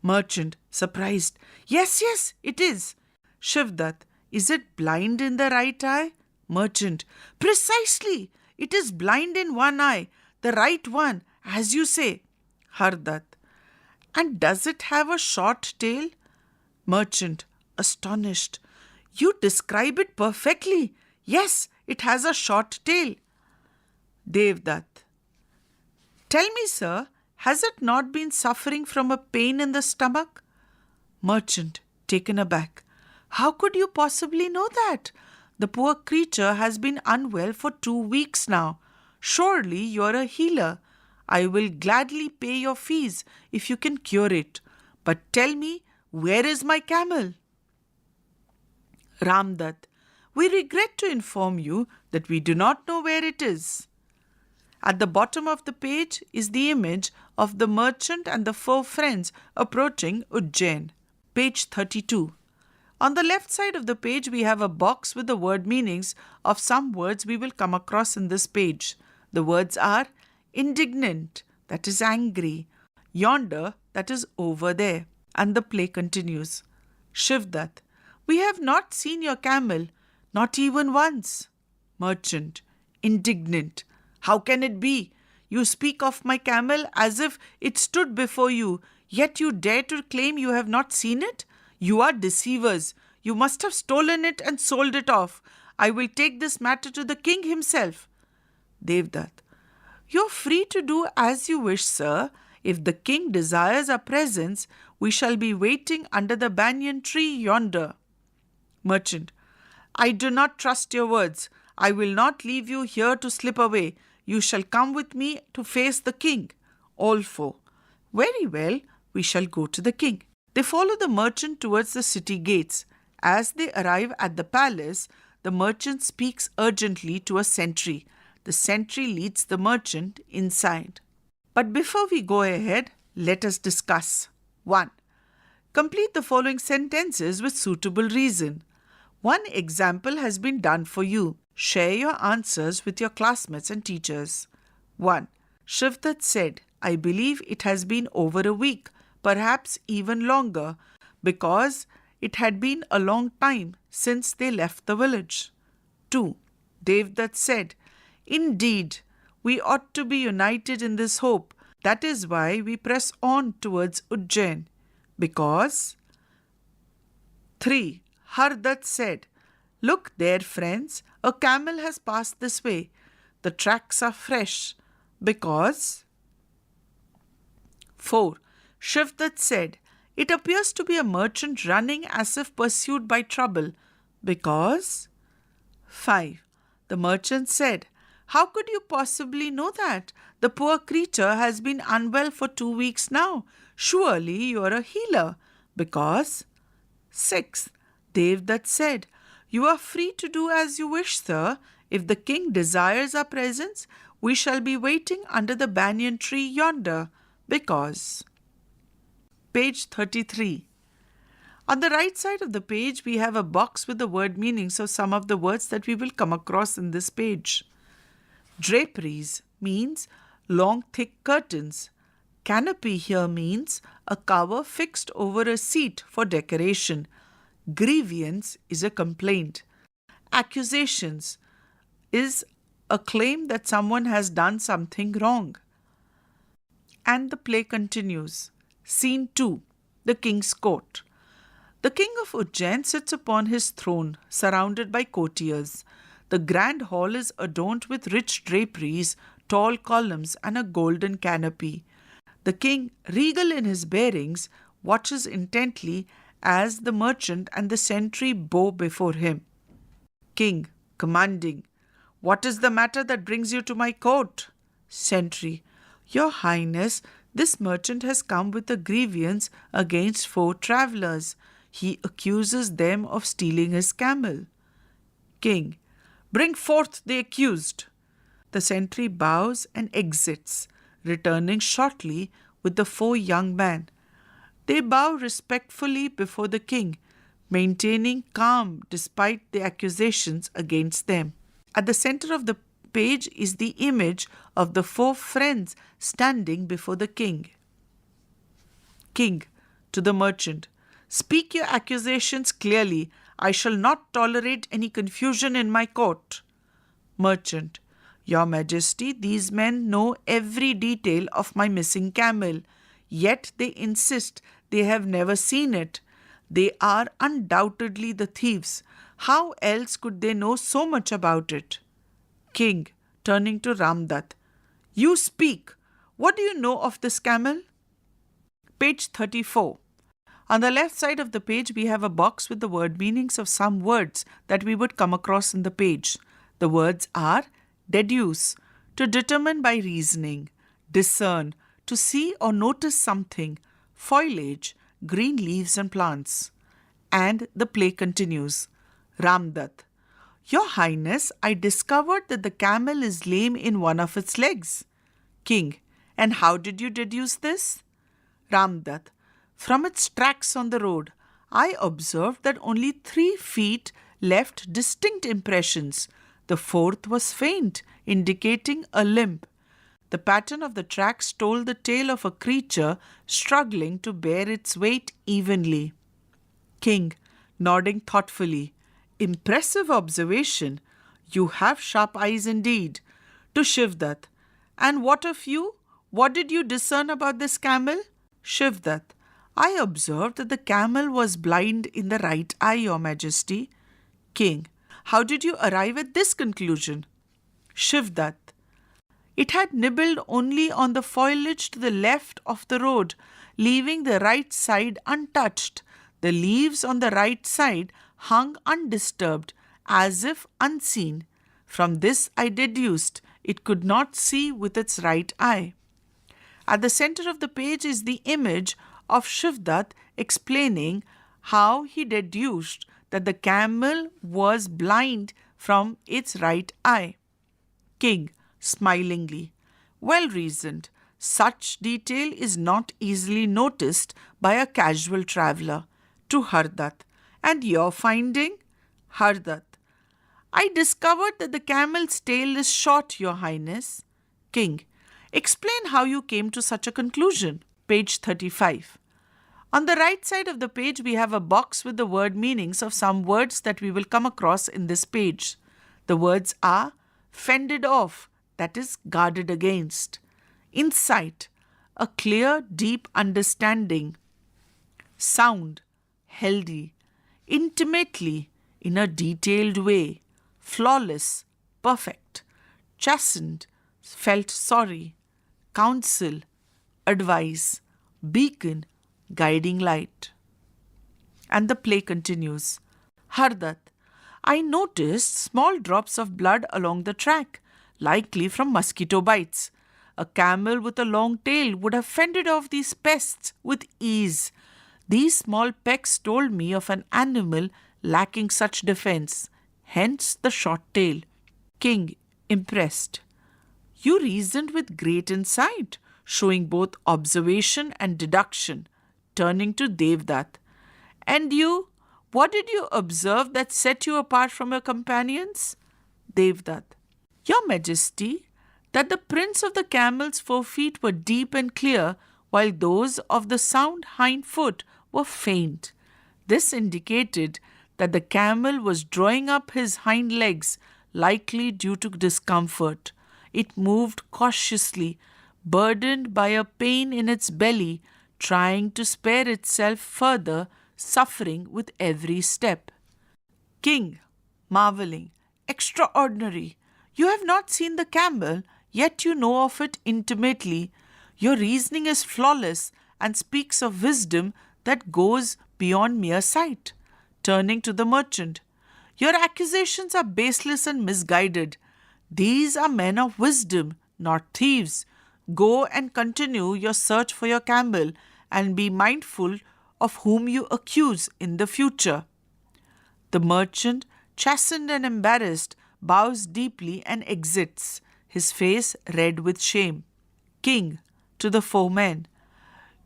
Merchant, surprised. Yes, it is. Shivdutt. Is it blind in the right eye? Merchant. Precisely. It is blind in one eye, the right one, as you say. Hardutt. And does it have a short tail? Merchant, astonished. You describe it perfectly. Yes, it has a short tail. Devdutt. Tell me, sir, has it not been suffering from a pain in the stomach? Merchant, taken aback. How could you possibly know that? The poor creature has been unwell for 2 weeks now. Surely you are a healer. I will gladly pay your fees if you can cure it. But tell me, where is my camel? Ramdutt, we regret to inform you that we do not know where it is. At the bottom of the page is the image of the merchant and the four friends approaching Ujjain. Page 32. On the left side of the page, we have a box with the word meanings of some words we will come across in this page. The words are indignant, that is angry; yonder, that is over there. And the play continues. Shivdutt, we have not seen your camel, not even once. Merchant, indignant. How can it be? You speak of my camel as if it stood before you, yet you dare to claim you have not seen it? You are deceivers. You must have stolen it and sold it off. I will take this matter to the king himself. Devdutt, you are free to do as you wish, sir. If the king desires our presence, we shall be waiting under the banyan tree yonder. Merchant, I do not trust your words. I will not leave you here to slip away. You shall come with me to face the king. All four. Very well, we shall go to the king. They follow the merchant towards the city gates. As they arrive at the palace, the merchant speaks urgently to a sentry. The sentry leads the merchant inside. But before we go ahead, let us discuss. 1. Complete the following sentences with suitable reason. One example has been done for you. Share your answers with your classmates and teachers. 1. Shivdat said, I believe it has been over a week, perhaps even longer, because it had been a long time since they left the village. 2. Devdutt said, Indeed, we ought to be united in this hope. That is why we press on towards Ujjain. Because 3. Hardutt said, Look there, friends, a camel has passed this way. The tracks are fresh. Because 4. Shivdat said, It appears to be a merchant running as if pursued by trouble. Because 5. The merchant said, How could you possibly know that? The poor creature has been unwell for 2 weeks now. Surely you are a healer. Because 6. Devdutt said, You are free to do as you wish, sir. If the king desires our presence, we shall be waiting under the banyan tree yonder. Because Page 33. On the right side of the page, we have a box with the word meanings of some of the words that we will come across in this page. Draperies means long thick curtains. Canopy here means a cover fixed over a seat for decoration. Grievance is a complaint. Accusations is a claim that someone has done something wrong. And the play continues. Scene 2. The King's Court. The king of Ujjain sits upon his throne, surrounded by courtiers. The grand hall is adorned with rich draperies, tall columns, and a golden canopy. The king, regal in his bearings, watches intently as the merchant and the sentry bow before him. King, commanding, What is the matter that brings you to my court? Sentry, Your Highness, this merchant has come with a grievance against 4 travellers. He accuses them of stealing his camel. King, Bring forth the accused. The sentry bows and exits, returning shortly with the 4 young men. They bow respectfully before the king, maintaining calm despite the accusations against them. At the center of the page is the image of the 4 friends standing before the king. King, to the merchant, Speak your accusations clearly. I shall not tolerate any confusion in my court. Merchant, Your Majesty, these men know every detail of my missing camel, yet they insist they have never seen it. They are undoubtedly the thieves. How else could they know so much about it? King, turning to Ramdutt, You speak. What do you know of this camel? Page 34. On the left side of the page, we have a box with the word meanings of some words that we would come across in the page. The words are deduce, to determine by reasoning, discern, to see or notice something, foliage, green leaves and plants. And the play continues. Ramdutt, Your Highness, I discovered that the camel is lame in one of its legs. King, And how did you deduce this? Ramdutt, From its tracks on the road, I observed that only 3 feet left distinct impressions. The 4th was faint, indicating a limp. The pattern of the tracks told the tale of a creature struggling to bear its weight evenly. King, nodding thoughtfully, Impressive observation. You have sharp eyes indeed. To Shivdat, And what of you? What did you discern about this camel? Shivdat, I observed that the camel was blind in the right eye, Your Majesty. King, How did you arrive at this conclusion? Shivdat, It had nibbled only on the foliage to the left of the road, leaving the right side untouched. The leaves on the right side hung undisturbed, as if unseen. From this I deduced it could not see with its right eye. At the center of the page is the image of Shivdat explaining how he deduced that the camel was blind from its right eye. King, smilingly, well reasoned. Such detail is not easily noticed by a casual traveller. To Hardat. And your finding? Hardat. I discovered that the camel's tail is short, Your Highness. King. Explain how you came to such a conclusion. Page 35. On the right side of the page, we have a box with the word meanings of some words that we will come across in this page. The words are fended off, that is, guarded against. Insight, a clear, deep understanding. Sound, healthy. Intimately, in a detailed way. Flawless, perfect. Chastened, felt sorry. Counsel, advice. Beacon, guiding light. And the play continues. Hardat, I noticed small drops of blood along the track, likely from mosquito bites. A camel with a long tail would have fended off these pests with ease. These small pecks told me of an animal lacking such defense, hence the short tail. King, impressed. You reasoned with great insight, showing both observation and deduction. Turning to Devdutt. And you, what did you observe that set you apart from your companions? Devdutt. Your Majesty, that the prints of the camel's 4 feet were deep and clear, while those of the sound hind foot were faint. This indicated that the camel was drawing up his hind legs, likely due to discomfort. It moved cautiously, burdened by a pain in its belly, trying to spare itself further, suffering with every step. King, marvelling, extraordinary. You have not seen the camel, yet you know of it intimately. Your reasoning is flawless and speaks of wisdom that goes beyond mere sight. Turning to the merchant. Your accusations are baseless and misguided. These are men of wisdom, not thieves. Go and continue your search for your camel and be mindful of whom you accuse in the future. The merchant, chastened and embarrassed, bows deeply and exits, his face red with shame. King, to the 4 men.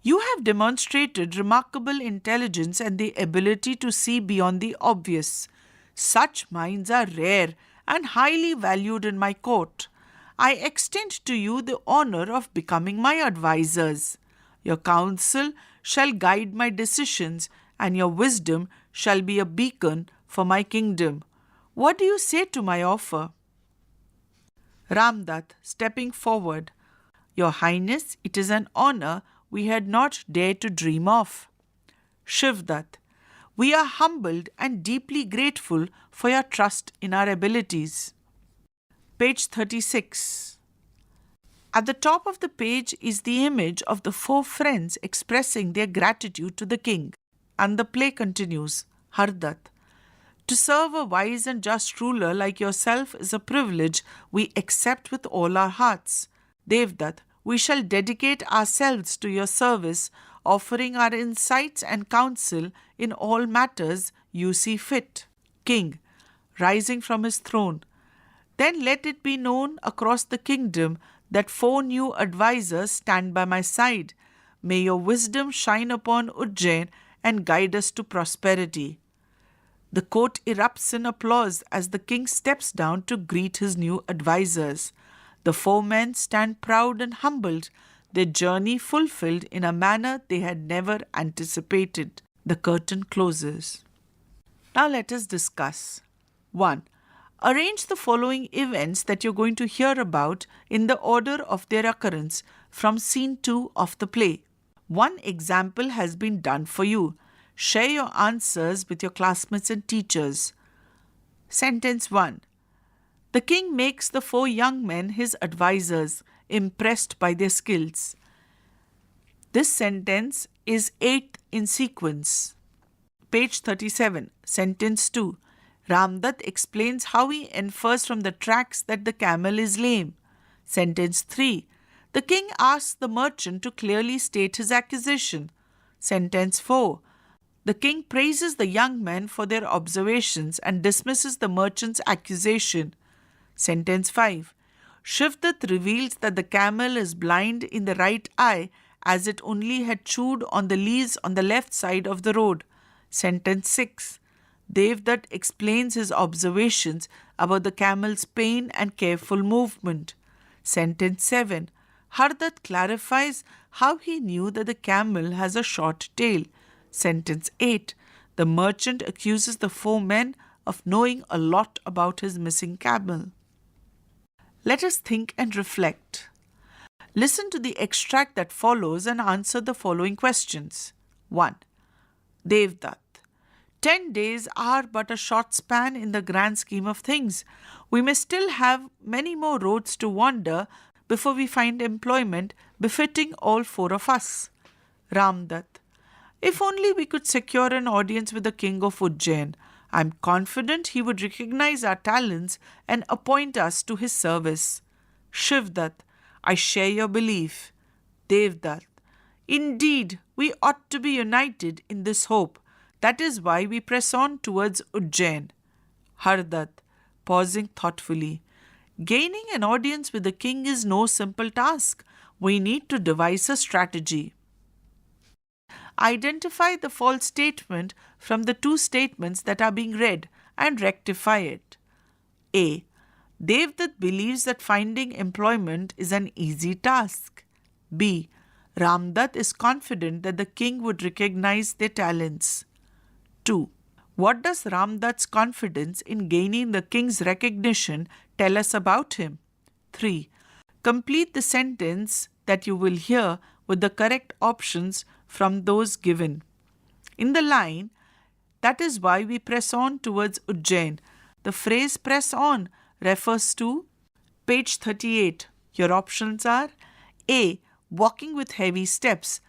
You have demonstrated remarkable intelligence and the ability to see beyond the obvious. Such minds are rare and highly valued in my court. I extend to you the honor of becoming my advisors. Your counsel shall guide my decisions, and your wisdom shall be a beacon for my kingdom. What do you say to my offer? Ramdutt, stepping forward. Your Highness, it is an honor we had not dared to dream of. Shivdutt, we are humbled and deeply grateful for your trust in our abilities. Page 36. At the top of the page is the image of the 4 friends expressing their gratitude to the king. And the play continues. Hardat, to serve a wise and just ruler like yourself is a privilege we accept with all our hearts. Devdutt, we shall dedicate ourselves to your service, offering our insights and counsel in all matters you see fit. King, rising from his throne, then let it be known across the kingdom that 4 new advisors stand by my side. May your wisdom shine upon Ujjain and guide us to prosperity. The court erupts in applause as the king steps down to greet his new advisors. The 4 men stand proud and humbled, their journey fulfilled in a manner they had never anticipated. The curtain closes. Now let us discuss. 1. Arrange the following events that you're going to hear about in the order of their occurrence from scene 2 of the play. One example has been done for you. Share your answers with your classmates and teachers. Sentence 1. The king makes the 4 young men his advisors, impressed by their skills. This sentence is 8th in sequence. Page 37, Sentence 2. Ramdutt explains how he infers from the tracks that the camel is lame. Sentence 3. The king asks the merchant to clearly state his accusation. Sentence 4. The king praises the young men for their observations and dismisses the merchant's accusation. Sentence 5. Shivdat reveals that the camel is blind in the right eye as it only had chewed on the leaves on the left side of the road. Sentence 6. Devdutt explains his observations about the camel's pain and careful movement. Sentence 7. Hardutt clarifies how he knew that the camel has a short tail. Sentence 8. The merchant accuses the 4 men of knowing a lot about his missing camel. Let us think and reflect. Listen to the extract that follows and answer the following questions. 1. Devdutt. 10 days are but a short span in the grand scheme of things. We may still have many more roads to wander before we find employment befitting all 4 of us. Ramdutt. If only we could secure an audience with the king of Ujjain. I am confident he would recognize our talents and appoint us to his service. Shivdutt. I share your belief. Devdutt. Indeed, we ought to be united in this hope. That is why we press on towards Ujjain. Hardutt, pausing thoughtfully. Gaining an audience with the king is no simple task. We need to devise a strategy. Identify the false statement from the 2 statements that are being read and rectify it. A. Devdutt believes that finding employment is an easy task. B. Ramdutt is confident that the king would recognize their talents. 2. What does Ramdutt's confidence in gaining the king's recognition tell us about him? 3. Complete the sentence that you will hear with the correct options from those given. In the line, that is why we press on towards Ujjain, the phrase press on refers to page 38. Your options are A. Walking with heavy steps.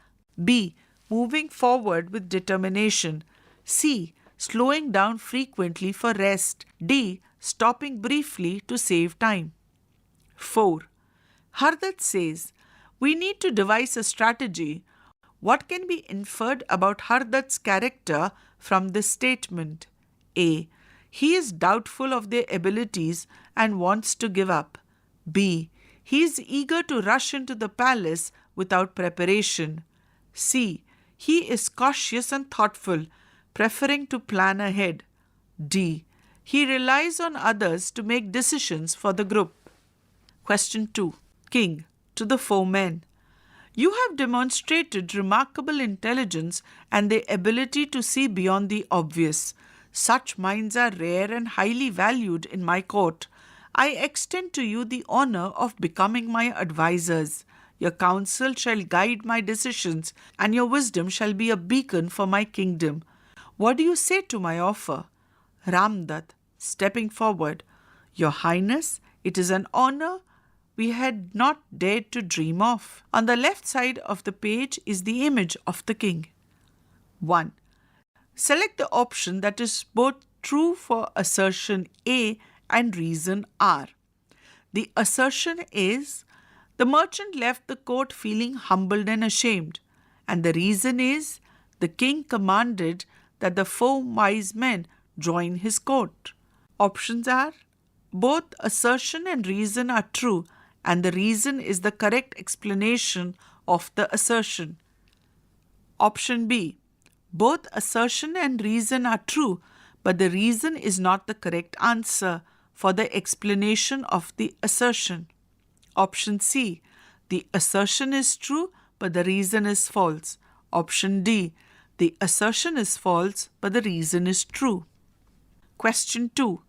B. Moving forward with determination. C. Slowing down frequently for rest. D. Stopping briefly to save time. 4. Hardutt says, we need to devise a strategy. What can be inferred about Hardutt's character from this statement? A. He is doubtful of their abilities and wants to give up. B. He is eager to rush into the palace without preparation. C. He is cautious and thoughtful, preferring to plan ahead. D. He relies on others to make decisions for the group. Question 2. King, to the 4 men. You have demonstrated remarkable intelligence and the ability to see beyond the obvious. Such minds are rare and highly valued in my court. I extend to you the honor of becoming my advisors. Your counsel shall guide my decisions, and your wisdom shall be a beacon for my kingdom. What do you say to my offer? Ramdutt, stepping forward. Your Highness, it is an honor we had not dared to dream of. On the left side of the page is the image of the king. 1. Select the option that is both true for assertion A and reason R. The assertion is, the merchant left the court feeling humbled and ashamed, and the reason is, the king commanded that the 4 wise men join his court. Options are, both assertion and reason are true, and the reason is the correct explanation of the assertion. Option B. Both assertion and reason are true, but the reason is not the correct answer for the explanation of the assertion. Option C. The assertion is true, but the reason is false. Option D. The assertion is false, but the reason is true. Question 2.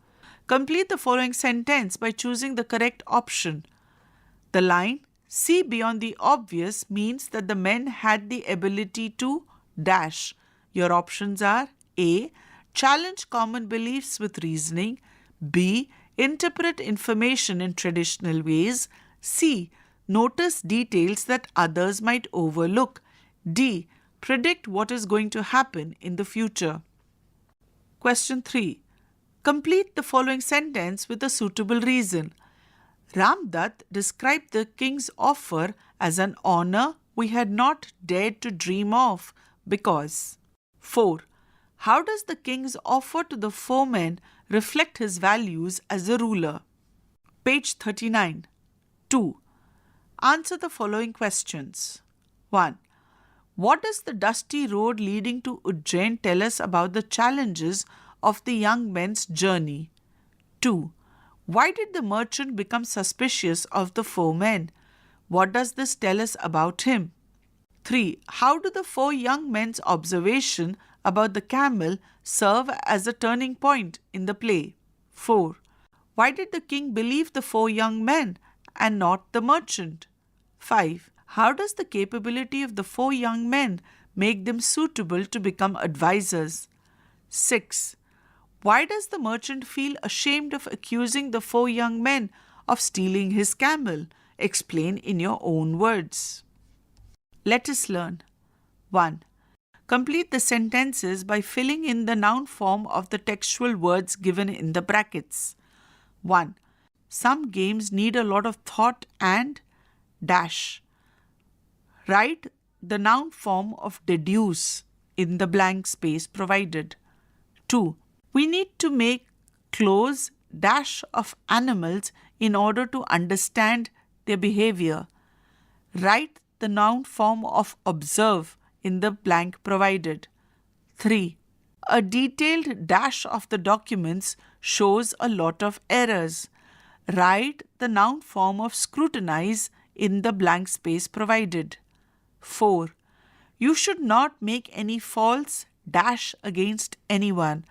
Complete the following sentence by choosing the correct option. The line, see beyond the obvious, means that the men had the ability to dash. Your options are A. Challenge common beliefs with reasoning. B. Interpret information in traditional ways. C. Notice details that others might overlook. D. Predict what is going to happen in the future. Question 3. Complete the following sentence with a suitable reason. Ramdutt described the king's offer as an honor we had not dared to dream of because. 4. How does the king's offer to the foreman reflect his values as a ruler? Page 39. 2. Answer the following questions. 1. What does the dusty road leading to Ujjain tell us about the challenges of the young men's journey? 2. Why did the merchant become suspicious of the four men? What does this tell us about him? 3. How do the four young men's observation about the camel serve as a turning point in the play? 4. Why did the king believe the four young men and not the merchant? 5. How does the capability of the four young men make them suitable to become advisors? 6. Why does the merchant feel ashamed of accusing the four young men of stealing his camel? Explain in your own words. Let us learn. 1. Complete the sentences by filling in the noun form of the textual words given in the brackets. 1. Some games need a lot of thought and dash. Write the noun form of deduce in the blank space provided. 2. We need to make close dash of animals in order to understand their behavior. Write the noun form of observe in the blank provided. 3. A detailed dash of the documents shows a lot of errors. Write the noun form of scrutinize in the blank space provided. 4. You should not make any false dash against anyone.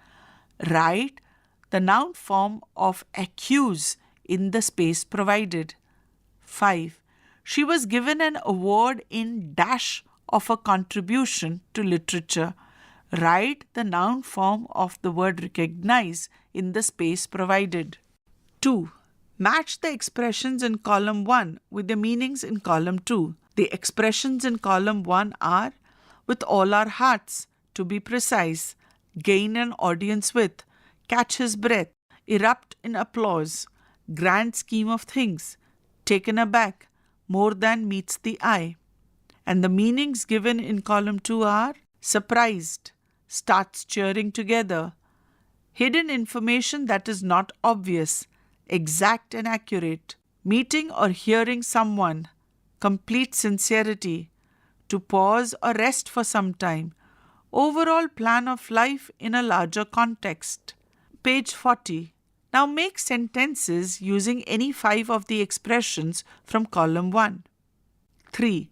Write the noun form of accuse in the space provided. 5. She was given an award in dash of a contribution to literature. Write the noun form of the word recognize in the space provided. 2. Match the expressions in column 1 with the meanings in column 2. The expressions in column 1 are with all our hearts, to be precise, gain an audience with, catch his breath, erupt in applause, grand scheme of things, taken aback, more than meets the eye. And the meanings given in column 2 are surprised, starts cheering together, hidden information that is not obvious, exact and accurate, meeting or hearing someone, complete sincerity, to pause or rest for some time, overall plan of life in a larger context. Page 40. Now make sentences using any 5 of the expressions from column 1. 3.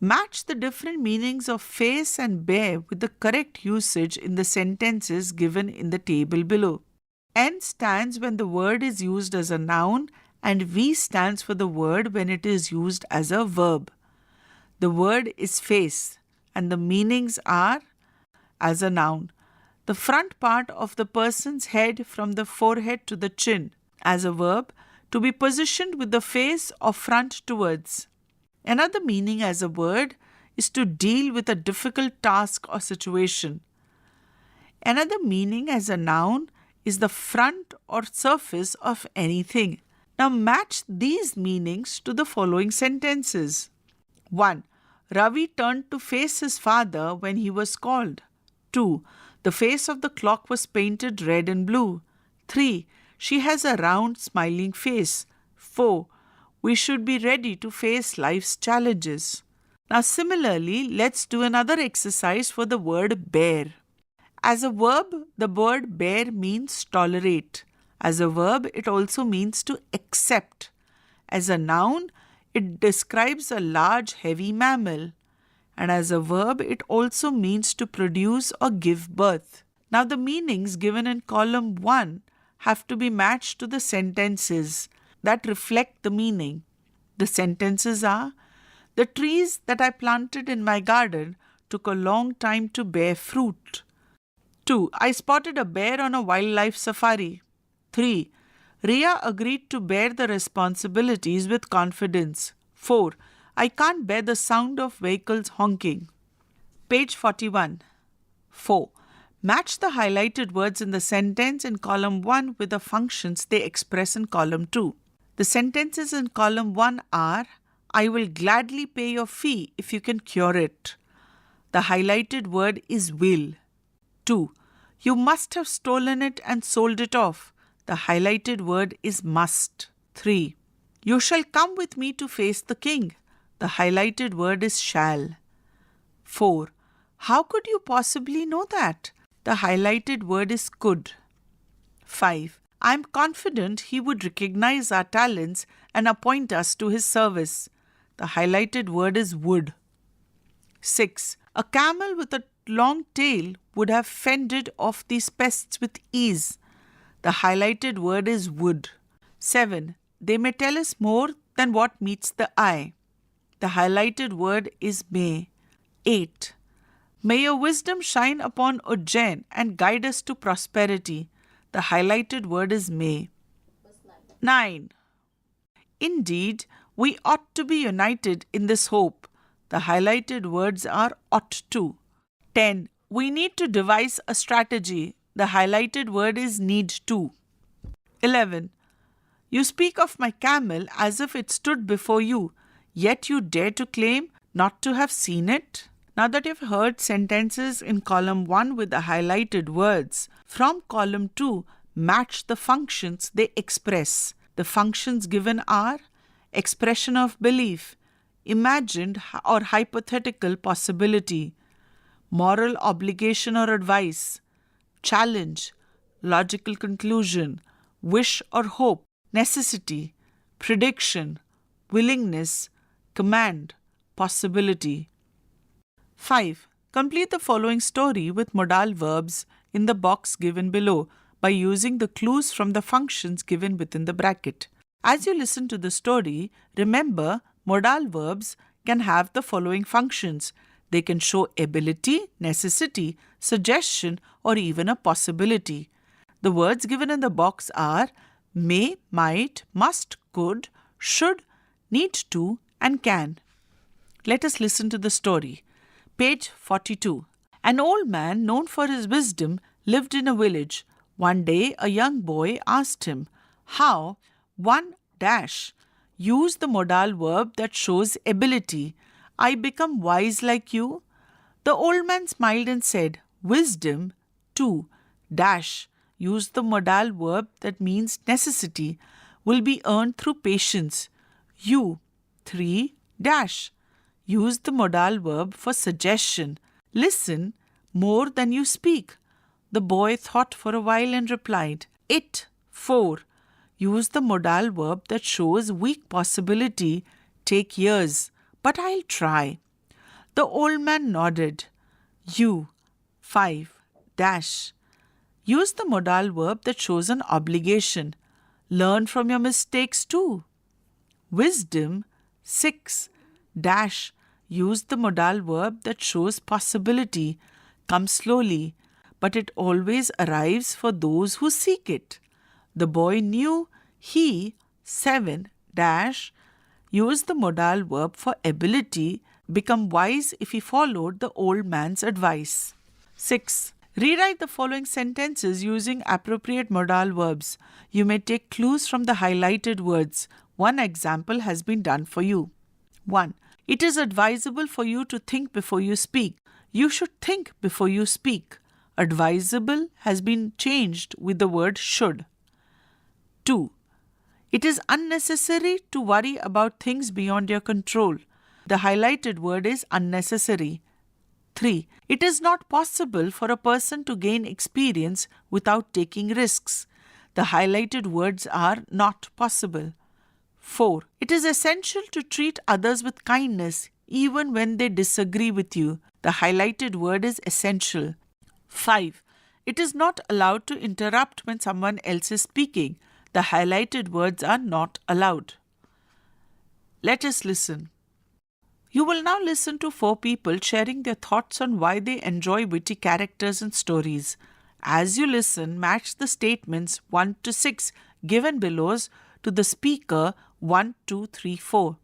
Match the different meanings of face and bear with the correct usage in the sentences given in the table below. N stands when the word is used as a noun and V stands for the word when it is used as a verb. The word is face and the meanings are as a noun. The front part of the person's head from the forehead to the chin. As a verb, to be positioned with the face or front towards. Another meaning as a word is to deal with a difficult task or situation. Another meaning as a noun is the front or surface of anything. Now match these meanings to the following sentences. 1. Ravi turned to face his father when he was called. 2. The face of the clock was painted red and blue. 3. She has a round, smiling face. 4. We should be ready to face life's challenges. Now similarly, let's do another exercise for the word bear. As a verb, the word bear means tolerate. As a verb, it also means to accept. As a noun, it describes a large, heavy mammal. And as a verb, it also means to produce or give birth. Now the meanings given in column 1 have to be matched to the sentences that reflect the meaning. The sentences are, the trees that I planted in my garden took a long time to bear fruit. 2. I spotted a bear on a wildlife safari. 3. Ria agreed to bear the responsibilities with confidence. 4. I can't bear the sound of vehicles honking. Page 41. 4. Match the highlighted words in the sentence in column 1 with the functions they express in column 2. The sentences in column 1 are, I will gladly pay your fee if you can cure it. The highlighted word is will. 2. You must have stolen it and sold it off. The highlighted word is must. 3. You shall come with me to face the king. The highlighted word is shall. 4. How could you possibly know that? The highlighted word is could. 5. I am confident he would recognize our talents and appoint us to his service. The highlighted word is would. 6. A camel with a long tail would have fended off these pests with ease. The highlighted word is would. 7. They may tell us more than what meets the eye. The highlighted word is may. 8. May your wisdom shine upon Ujjain and guide us to prosperity. The highlighted word is may. 9. Indeed, we ought to be united in this hope. The highlighted words are ought to. 10. We need to devise a strategy. The highlighted word is need to. 11. You speak of my camel as if it stood before you, yet you dare to claim not to have seen it? Now that you've heard sentences in column 1 with the highlighted words, from column 2, match the functions they express. The functions given are expression of belief, imagined or hypothetical possibility, moral obligation or advice, challenge, logical conclusion, wish or hope, necessity, prediction, willingness, command, possibility. 5. Complete the following story with modal verbs in the box given below by using the clues from the functions given within the bracket. As you listen to the story, remember modal verbs can have the following functions. They can show ability, necessity, suggestion, or even a possibility. The words given in the box are may, might, must, could, should, need to, and can. Let us listen to the story. Page 42. An old man known for his wisdom lived in a village. One day, a young boy asked him, how 1 dash use the modal verb that shows ability. I become wise like you. The old man smiled and said, wisdom 2 dash use the modal verb that means necessity will be earned through patience. You 3 dash use the modal verb for suggestion. Listen more than you speak. The boy thought for a while and replied, it 4 use the modal verb that shows weak possibility, take years, but I'll try. The old man nodded. You 5 dash use the modal verb that shows an obligation. Learn from your mistakes too. Wisdom 6 dash use the modal verb that shows possibility. Come slowly, but it always arrives for those who seek it. The boy knew he 7 dash used the modal verb for ability, become wise if he followed the old man's advice. 6. Rewrite the following sentences using appropriate modal verbs. You may take clues from the highlighted words. One example has been done for you. 1. It is advisable for you to think before you speak. You should think before you speak. Advisable has been changed with the word should. 2. It is unnecessary to worry about things beyond your control. The highlighted word is unnecessary. 3. It is not possible for a person to gain experience without taking risks. The highlighted words are not possible. 4. It is essential to treat others with kindness even when they disagree with you. The highlighted word is essential. 5. It is not allowed to interrupt when someone else is speaking. The highlighted words are not allowed. Let us listen. You will now listen to 4 people sharing their thoughts on why they enjoy witty characters and stories. As you listen, match the statements 1 to 6 given below to the speaker 1, 2, 3, 4.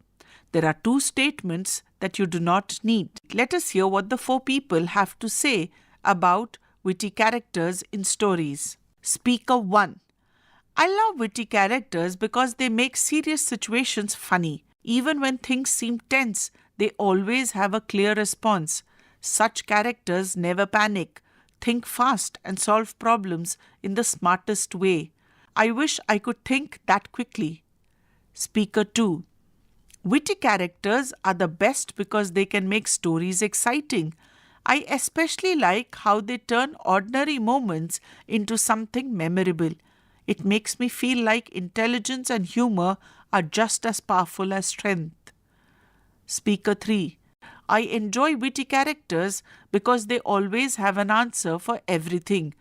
There are 2 statements that you do not need. Let us hear what the 4 people have to say about witty characters in stories. Speaker 1. I love witty characters because they make serious situations funny. Even when things seem tense, they always have a clear response. Such characters never panic, think fast and solve problems in the smartest way. I wish I could think that quickly. Speaker 2. Witty characters are the best because they can make stories exciting. I especially like how they turn ordinary moments into something memorable. It makes me feel like intelligence and humor are just as powerful as strength. Speaker 3. I enjoy witty characters because they always have an answer for everything.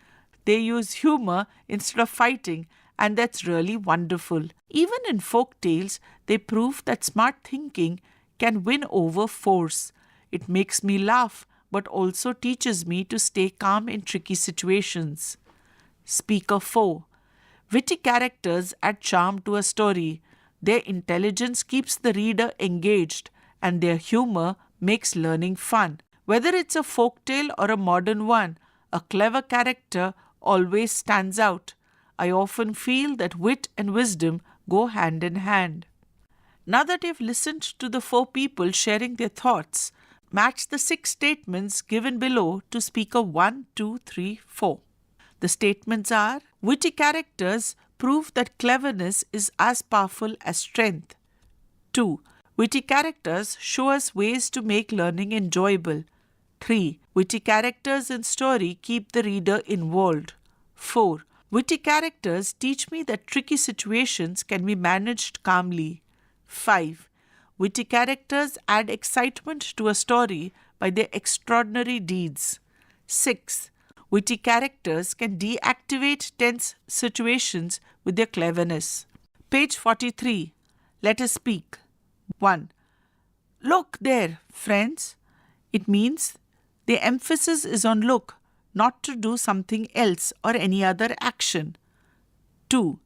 They use humor instead of fighting, and that's really wonderful. Even in folk tales, they prove that smart thinking can win over force. It makes me laugh, but also teaches me to stay calm in tricky situations. Speaker 4. Witty characters add charm to a story. Their intelligence keeps the reader engaged, and their humor makes learning fun. Whether it's a folktale or a modern one, a clever character always stands out. I often feel that wit and wisdom go hand in hand. Now that you've listened to the 4 people sharing their thoughts, match the 6 statements given below to speaker 1, 2, 3, 4. The statements are: witty characters prove that cleverness is as powerful as strength. 2. Witty characters show us ways to make learning enjoyable. 3. Witty characters in story keep the reader involved. 4. Witty characters teach me that tricky situations can be managed calmly. 5. Witty characters add excitement to a story by their extraordinary deeds. 6. Witty characters can deactivate tense situations with their cleverness. Page 43. Let us speak. 1. Look there, friends. It means the emphasis is on look, not to do something else or any other action. 2.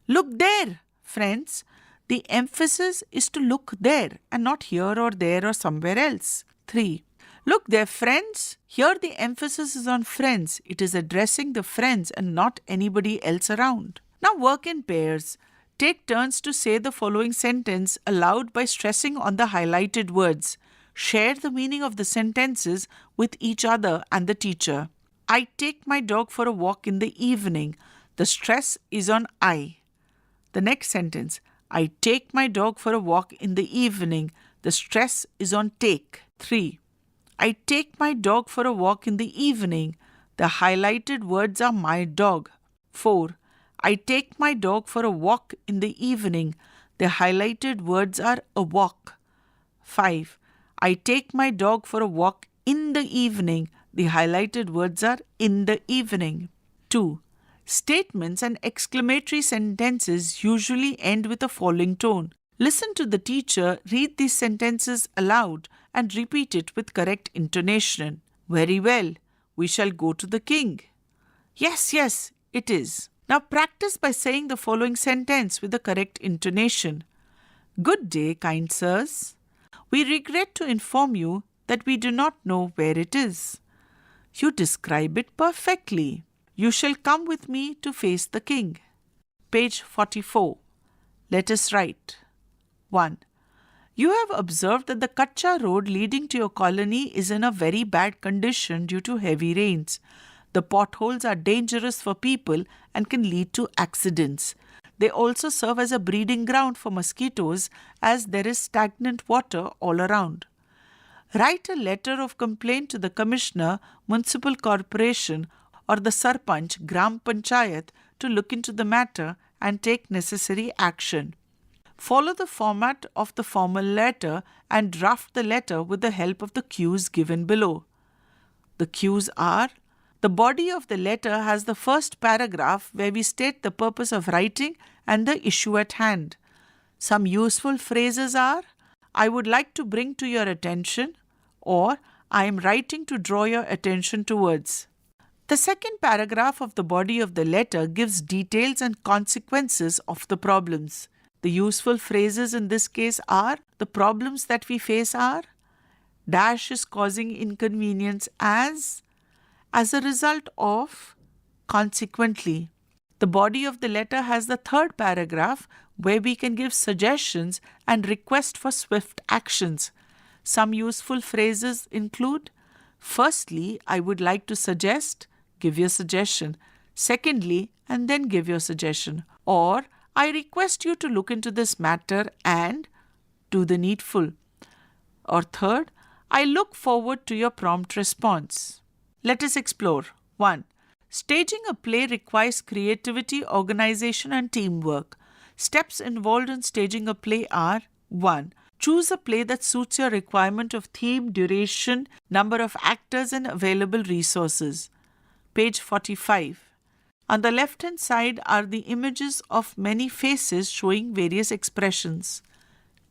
Look there, friends. The emphasis is to look there and not here or there or somewhere else. 3. Look there, friends. Here the emphasis is on friends. It is addressing the friends and not anybody else around. Now work in pairs. Take turns to say the following sentence aloud by stressing on the highlighted words. Share the meaning of the sentences with each other and the teacher. I take my dog for a walk in the evening. The stress is on I. The next sentence. I take my dog for a walk in the evening. The stress is on take. 3. I take my dog for a walk in the evening. The highlighted words are my dog. 4. I take my dog for a walk in the evening. The highlighted words are a walk. 5. I take my dog for a walk in the evening. The highlighted words are in the evening. 2. Statements and exclamatory sentences usually end with a falling tone. Listen to the teacher read these sentences aloud and repeat it with correct intonation. Very well, we shall go to the king. Yes, yes, it is. Now practice by saying the following sentence with the correct intonation. Good day, kind sirs. We regret to inform you that we do not know where it is. You describe it perfectly. You shall come with me to face the king. Page 44. Let us write. 1. You have observed that the Kacha road leading to your colony is in a very bad condition due to heavy rains. The potholes are dangerous for people and can lead to accidents. They also serve as a breeding ground for mosquitoes as there is stagnant water all around. Write a letter of complaint to the Commissioner, Municipal Corporation or the Sarpanch, Gram Panchayat to look into the matter and take necessary action. Follow the format of the formal letter and draft the letter with the help of the cues given below. The cues are: the body of the letter has the first paragraph where we state the purpose of writing and the issue at hand. Some useful phrases are: I would like to bring to your attention, or I am writing to draw your attention towards. The second paragraph of the body of the letter gives details and consequences of the problems. The useful phrases in this case are: the problems that we face are, dash is causing inconvenience as a result of, consequently. The body of the letter has the third paragraph where we can give suggestions and request for swift actions. Some useful phrases include: firstly, I would like to suggest, give your suggestion. Secondly, and then give your suggestion. Or, I request you to look into this matter and do the needful. Or third, I look forward to your prompt response. Let us explore. 1. Staging a play requires creativity, organization, and teamwork. Steps involved in staging a play are 1. Choose a play that suits your requirement of theme, duration, number of actors, and available resources. Page 45. On the left-hand side are the images of many faces showing various expressions.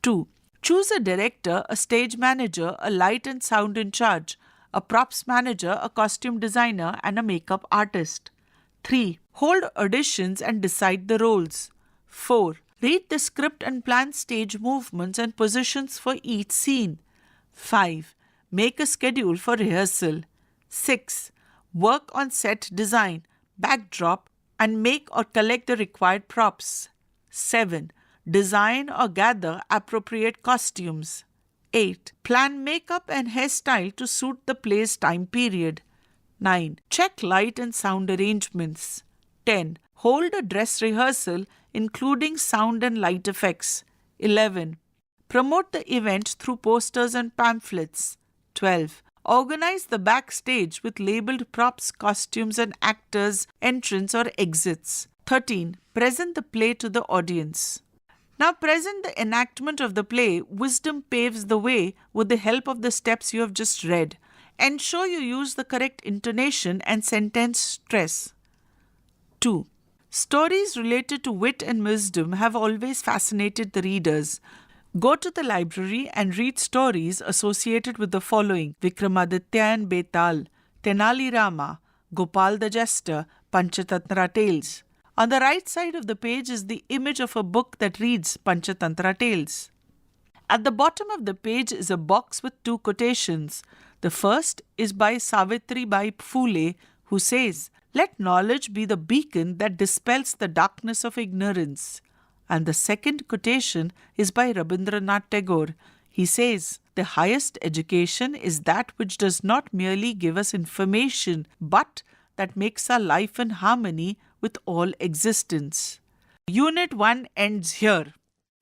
2. Choose a director, a stage manager, a light and sound in charge, a props manager, a costume designer, and a makeup artist. 3. Hold auditions and decide the roles. 4. Read the script and plan stage movements and positions for each scene. 5. Make a schedule for rehearsal. 6. Work on set design, backdrop, and make or collect the required props. 7. Design or gather appropriate costumes. 8. Plan makeup and hairstyle to suit the play's time period. 9. Check light and sound arrangements. 10. Hold a dress rehearsal including sound and light effects. 11. Promote the event through posters and pamphlets. 12. Organize the backstage with labeled props, costumes, and actors' entrance or exits. 13. Present the play to the audience. Now present the enactment of the play, Wisdom Paves the Way, with the help of the steps you have just read. Ensure you use the correct intonation and sentence stress. 2. Stories related to wit and wisdom have always fascinated the readers. Go to the library and read stories associated with the following: Vikramaditya and Betal, Tenali Rama, Gopal the Jester, Panchatantra Tales. On the right side of the page is the image of a book that reads Panchatantra Tales. At the bottom of the page is a box with 2 quotations. The first is by Savitribai Phule, who says, "Let knowledge be the beacon that dispels the darkness of ignorance." And the second quotation is by Rabindranath Tagore. He says, "The highest education is that which does not merely give us information, but that makes our life in harmony with all existence." Unit 1 ends here.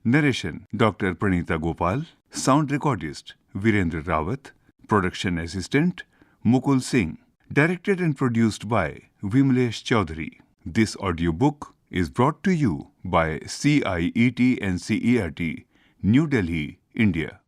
Narration Dr. Pranita Gopal. Sound recordist Virendra Rawat. Production assistant Mukul Singh. Directed and produced by Vimlesh Chaudhary. This audiobook is brought to you by CIET NCERT, New Delhi, India.